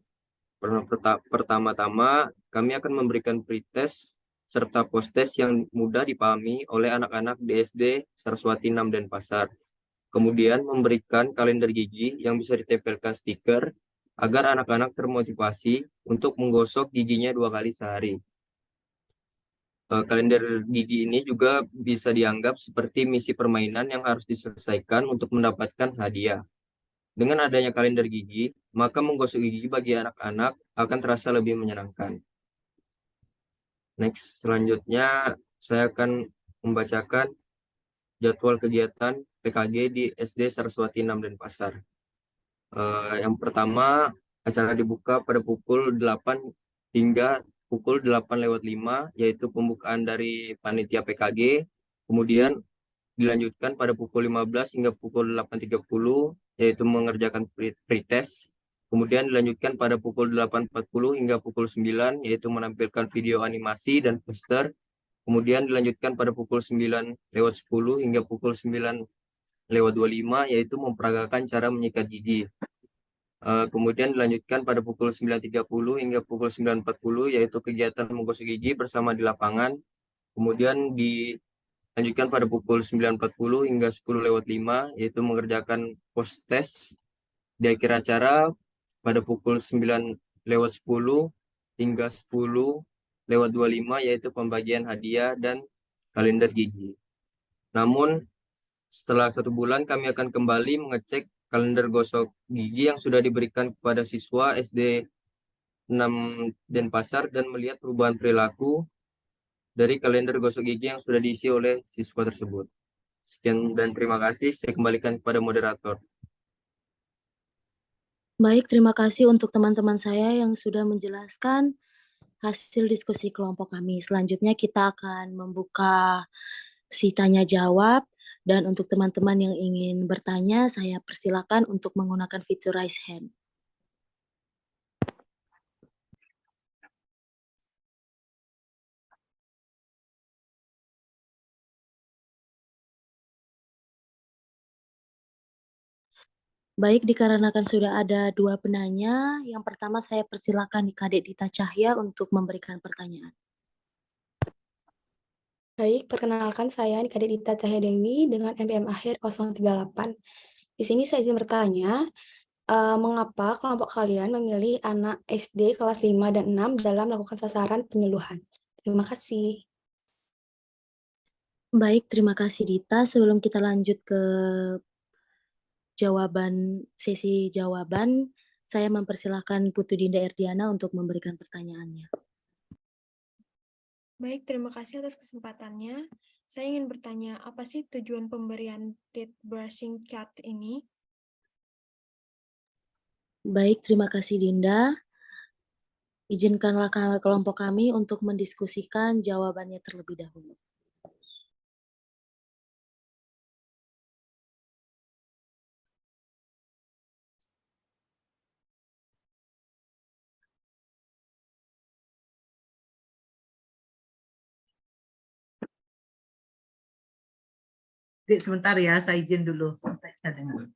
Pertama-tama, kami akan memberikan pretest serta post-test yang mudah dipahami oleh anak-anak di SD Saraswati 6 Denpasar. Kemudian memberikan kalender gigi yang bisa ditempelkan stiker agar anak-anak termotivasi untuk menggosok giginya 2 kali sehari. Kalender gigi ini juga bisa dianggap seperti misi permainan yang harus diselesaikan untuk mendapatkan hadiah. Dengan adanya kalender gigi, maka menggosok gigi bagi anak-anak akan terasa lebih menyenangkan. Next, selanjutnya saya akan membacakan jadwal kegiatan PKG di SD Saraswati 6 Denpasar. Yang pertama, acara dibuka pada pukul 8 hingga pukul 8:05, yaitu pembukaan dari panitia PKG. Kemudian dilanjutkan pada pukul 15 hingga pukul 8:30, yaitu mengerjakan pretest. Kemudian dilanjutkan pada pukul 8:40 hingga pukul 9, yaitu menampilkan video animasi dan poster. Kemudian dilanjutkan pada pukul 9:10 hingga pukul 9:25, yaitu memperagakan cara menyikat gigi. Kemudian dilanjutkan pada pukul 9:30 hingga pukul 9:40, yaitu kegiatan menggosok gigi bersama di lapangan. Kemudian dilanjutkan pada pukul 9:40 hingga 10:05, yaitu mengerjakan post-test. Di akhir acara pada pukul 9:10 hingga 10:25, yaitu pembagian hadiah dan kalender gigi. Namun, setelah 1 bulan kami akan kembali mengecek kalender gosok gigi yang sudah diberikan kepada siswa SD 6 Denpasar dan melihat perubahan perilaku dari kalender gosok gigi yang sudah diisi oleh siswa tersebut. Sekian dan terima kasih. Saya kembalikan kepada moderator.
Baik, terima kasih untuk teman-teman saya yang sudah menjelaskan hasil diskusi kelompok kami. Selanjutnya kita akan membuka si tanya jawab, dan untuk teman-teman yang ingin bertanya, saya persilakan untuk menggunakan fitur raise hand. Baik, dikarenakan sudah ada 2 penanya, yang pertama saya persilakan Kadek Dita Cahya untuk memberikan pertanyaan.
Baik, perkenalkan saya Kadek Dita Cahya Dewi dengan NPM akhir 038. Di sini saya izin bertanya, mengapa kelompok kalian memilih anak SD kelas 5 dan 6 dalam melakukan sasaran penyuluhan? Terima kasih.
Baik, terima kasih Dita. Sebelum kita lanjut ke sesi jawaban, saya mempersilahkan Putu Dinda Erdiana untuk memberikan pertanyaannya.
Baik, terima kasih atas kesempatannya. Saya ingin bertanya, apa sih tujuan pemberian teeth brushing chart ini?
Baik, terima kasih Dinda. Izinkanlah kelompok kami untuk mendiskusikan jawabannya terlebih dahulu.
Dik, sebentar ya, saya izin dulu. Saya dengar.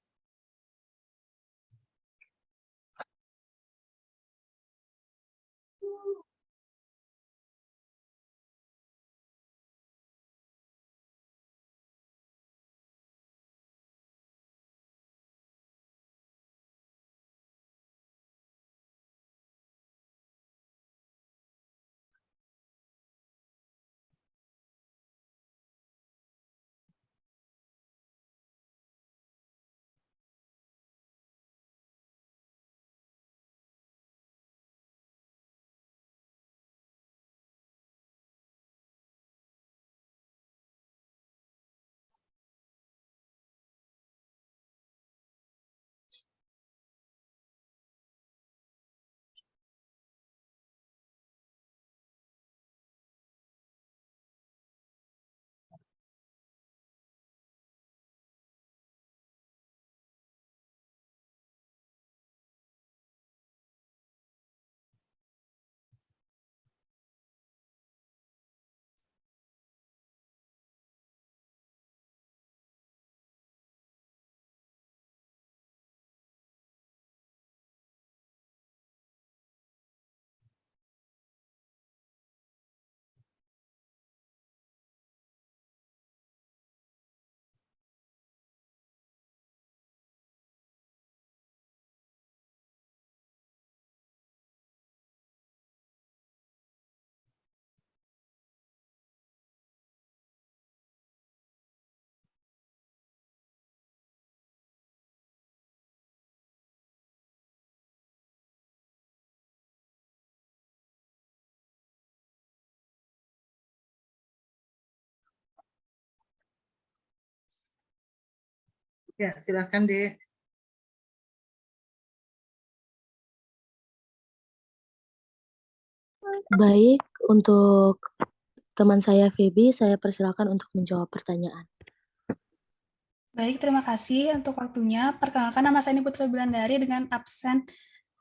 Ya, silakan Dek.
Baik, untuk teman saya Feby, saya persilakan untuk menjawab pertanyaan.
Baik, terima kasih untuk waktunya. Perkenalkan, nama saya Putri Bilandari dengan absen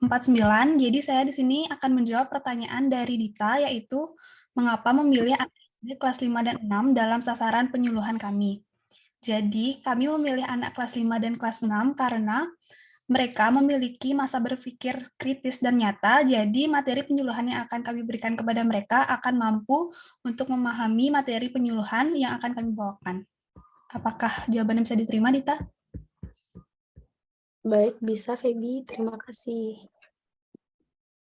49. Jadi saya di sini akan menjawab pertanyaan dari Dita, yaitu mengapa memilih anak SD kelas 5 dan 6 dalam sasaran penyuluhan kami. Jadi kami memilih anak kelas 5 dan kelas 6 karena mereka memiliki masa berpikir kritis dan nyata, jadi materi penyuluhan yang akan kami berikan kepada mereka akan mampu untuk memahami materi penyuluhan yang akan kami bawakan. Apakah jawabannya bisa diterima, Dita?
Baik, bisa Feby. Terima kasih.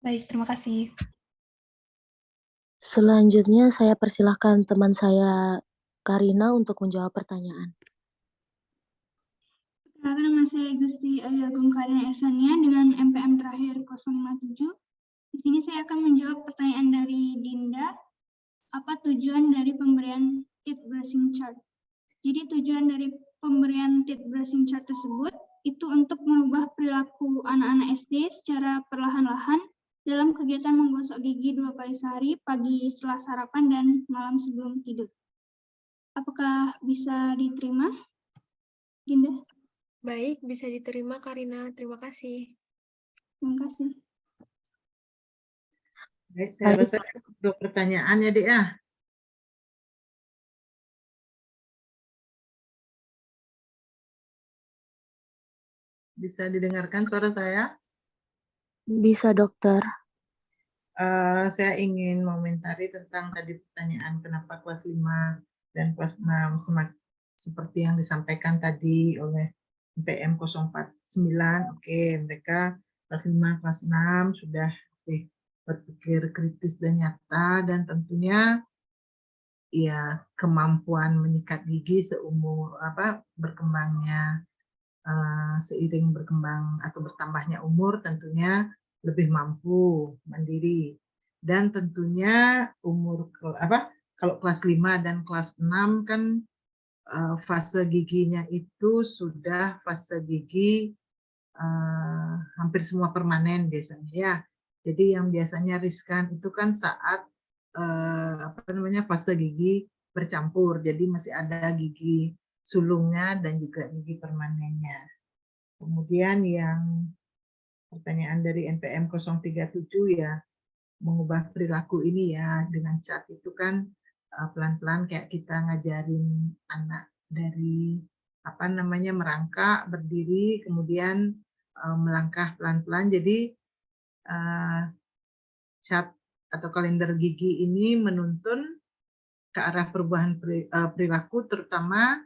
Baik, terima kasih.
Selanjutnya saya persilahkan teman saya Karina untuk menjawab pertanyaan.
Nama saya Gusti Ayu Agung Karina Esania dengan MPM terakhir 057. Di sini saya akan menjawab pertanyaan dari Dinda. Apa tujuan dari pemberian teeth brushing chart? Jadi tujuan dari pemberian teeth brushing chart tersebut adalah untuk mempermudah penggunaan teeth brushing chart. Jadi tujuan dari pemberian teeth brushing chart tersebut adalah untuk mempermudah penggunaan teeth brushing chart tersebut. Jadi tujuan dari pemberian teeth brushing chart tersebut adalah untuk mempermudah penggunaan teeth brushing chart tersebut. itu untuk merubah perilaku anak-anak SD secara perlahan-lahan dalam kegiatan menggosok gigi 2 kali sehari, pagi setelah sarapan dan malam sebelum tidur. Apakah bisa diterima, Dinda?
Baik, bisa diterima Karina. Terima kasih.
Terima kasih.
Baik, saya rasa untuk pertanyaan ya, Dek, ya. Bisa didengarkan suara saya?
Bisa, Dokter.
Saya ingin mengomentari tentang tadi pertanyaan kenapa kelas 5 dan kelas 6 seperti yang disampaikan tadi oleh PM 049. Oke, mereka kelas 5, kelas 6 sudah berpikir kritis dan nyata, dan tentunya ya kemampuan menyikat gigi seumur berkembangnya seiring berkembang atau bertambahnya umur tentunya lebih mampu mandiri, dan tentunya kalau kelas 5 dan kelas 6 kan fase giginya itu sudah fase gigi hampir semua permanen biasanya ya. Jadi yang biasanya riskan itu kan saat fase gigi bercampur, jadi masih ada gigi sulungnya dan juga gigi permanennya. Kemudian yang pertanyaan dari NPM 037 ya, mengubah perilaku ini ya dengan cat itu kan pelan-pelan kayak kita ngajarin anak dari merangkak, berdiri, kemudian melangkah pelan-pelan. Jadi cat atau kalender gigi ini menuntun ke arah perubahan perilaku, terutama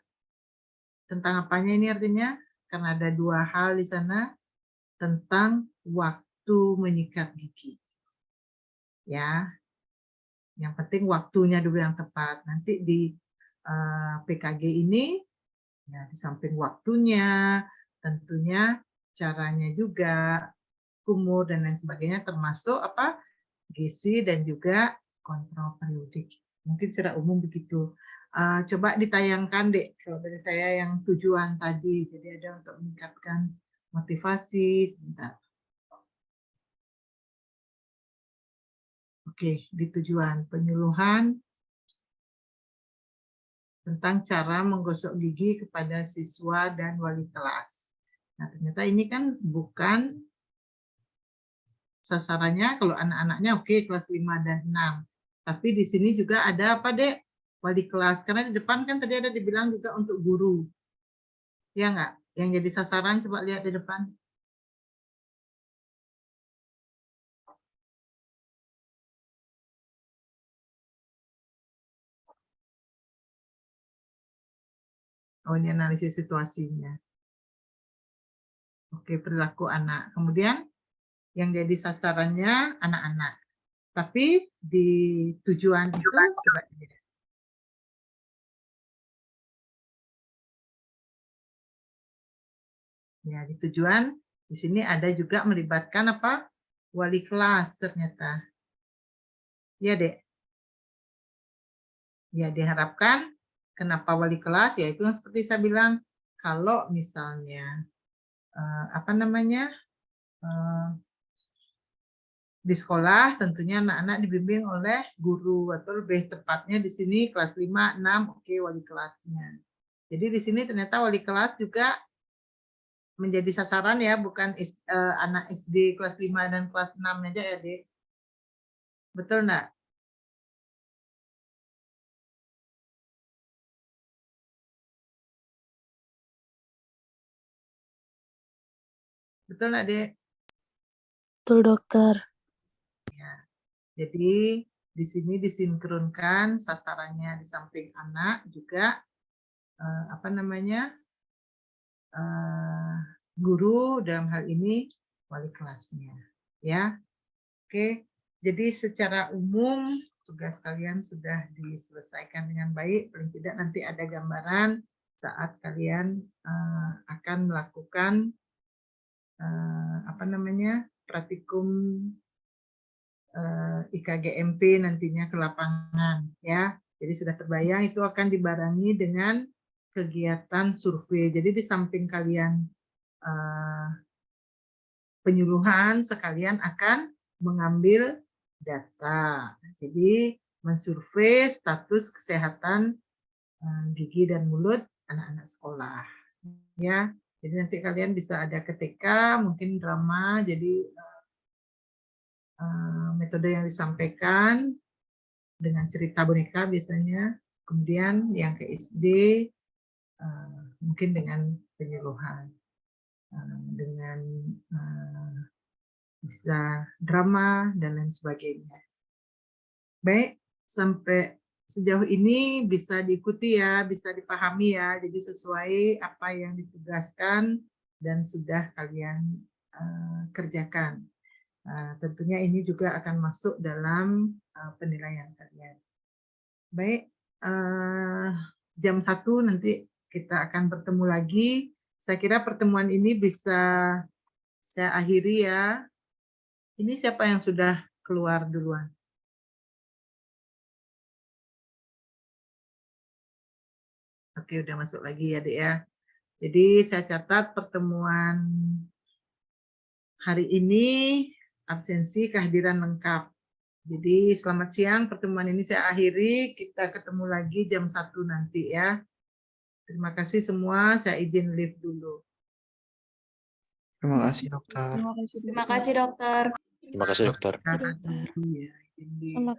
tentang apanya ini artinya? Karena ada 2 hal di sana, tentang waktu menyikat gigi. Ya, yang penting waktunya dulu yang tepat. Nanti di PKG ini, ya di samping waktunya, tentunya caranya juga, kumur dan lain sebagainya, termasuk gizi dan juga kontrol periodik. Mungkin secara umum begitu. Coba ditayangkan, Dek, kalau dari saya yang tujuan tadi. Jadi ada untuk meningkatkan motivasi. Sebentar. Oke, di tujuan penyuluhan tentang cara menggosok gigi kepada siswa dan wali kelas. Nah, ternyata ini kan bukan sasarannya kalau anak-anaknya oke kelas 5 dan 6. Tapi di sini juga ada apa, Dek? Wali kelas. Karena di depan kan tadi ada dibilang juga untuk guru. Ya enggak? Yang jadi sasaran coba lihat di depan. Oh, ini analisis situasinya. Oke, perilaku anak. Kemudian yang jadi sasarannya anak-anak. Tapi di tujuan itu coba lihat. Ya, di tujuan di sini ada juga melibatkan wali kelas ternyata. Ya, Dek. Ya, diharapkan kenapa wali kelas? Ya, itu yang seperti saya bilang, kalau misalnya di sekolah tentunya anak-anak dibimbing oleh guru, atau lebih tepatnya di sini kelas 5, 6, oke, wali kelasnya. Jadi di sini ternyata wali kelas juga menjadi sasaran ya, bukan anak SD kelas 5 dan kelas 6 aja ya, Dek. Betul enggak? Betul enggak, Dek?
Betul, Dokter.
Ya. Jadi di sini disinkronkan sasarannya, di samping anak juga guru, dalam hal ini wali kelasnya, ya. Oke, jadi secara umum tugas kalian sudah diselesaikan dengan baik. Paling tidak nanti ada gambaran saat kalian akan melakukan praktikum IKGMP nantinya ke lapangan, ya. Jadi sudah terbayang itu akan dibarengi dengan kegiatan survei. Jadi di samping kalian penyuluhan sekalian akan mengambil data. Jadi mensurvei status kesehatan gigi dan mulut anak-anak sekolah. Ya, jadi nanti kalian bisa ada ketika mungkin drama. Jadi metode yang disampaikan dengan cerita boneka biasanya. Kemudian yang ke SD mungkin dengan penyuluhan, dengan bisa drama dan lain sebagainya. Baik, sampai sejauh ini bisa diikuti ya, bisa dipahami ya. Jadi sesuai apa yang ditugaskan dan sudah kalian kerjakan. Tentunya ini juga akan masuk dalam penilaian kalian. Baik, jam 1 nanti kita akan bertemu lagi. Saya kira pertemuan ini bisa saya akhiri ya. Ini siapa yang sudah keluar duluan? Oke, udah masuk lagi ya, Dek ya. Jadi saya catat pertemuan hari ini absensi kehadiran lengkap. Jadi selamat siang, pertemuan ini saya akhiri. Kita ketemu lagi jam 1 nanti ya. Terima kasih semua, saya izin live dulu.
Terima kasih, Dokter.
Terima kasih, Dokter.
Terima kasih, Dokter.
Terima kasih.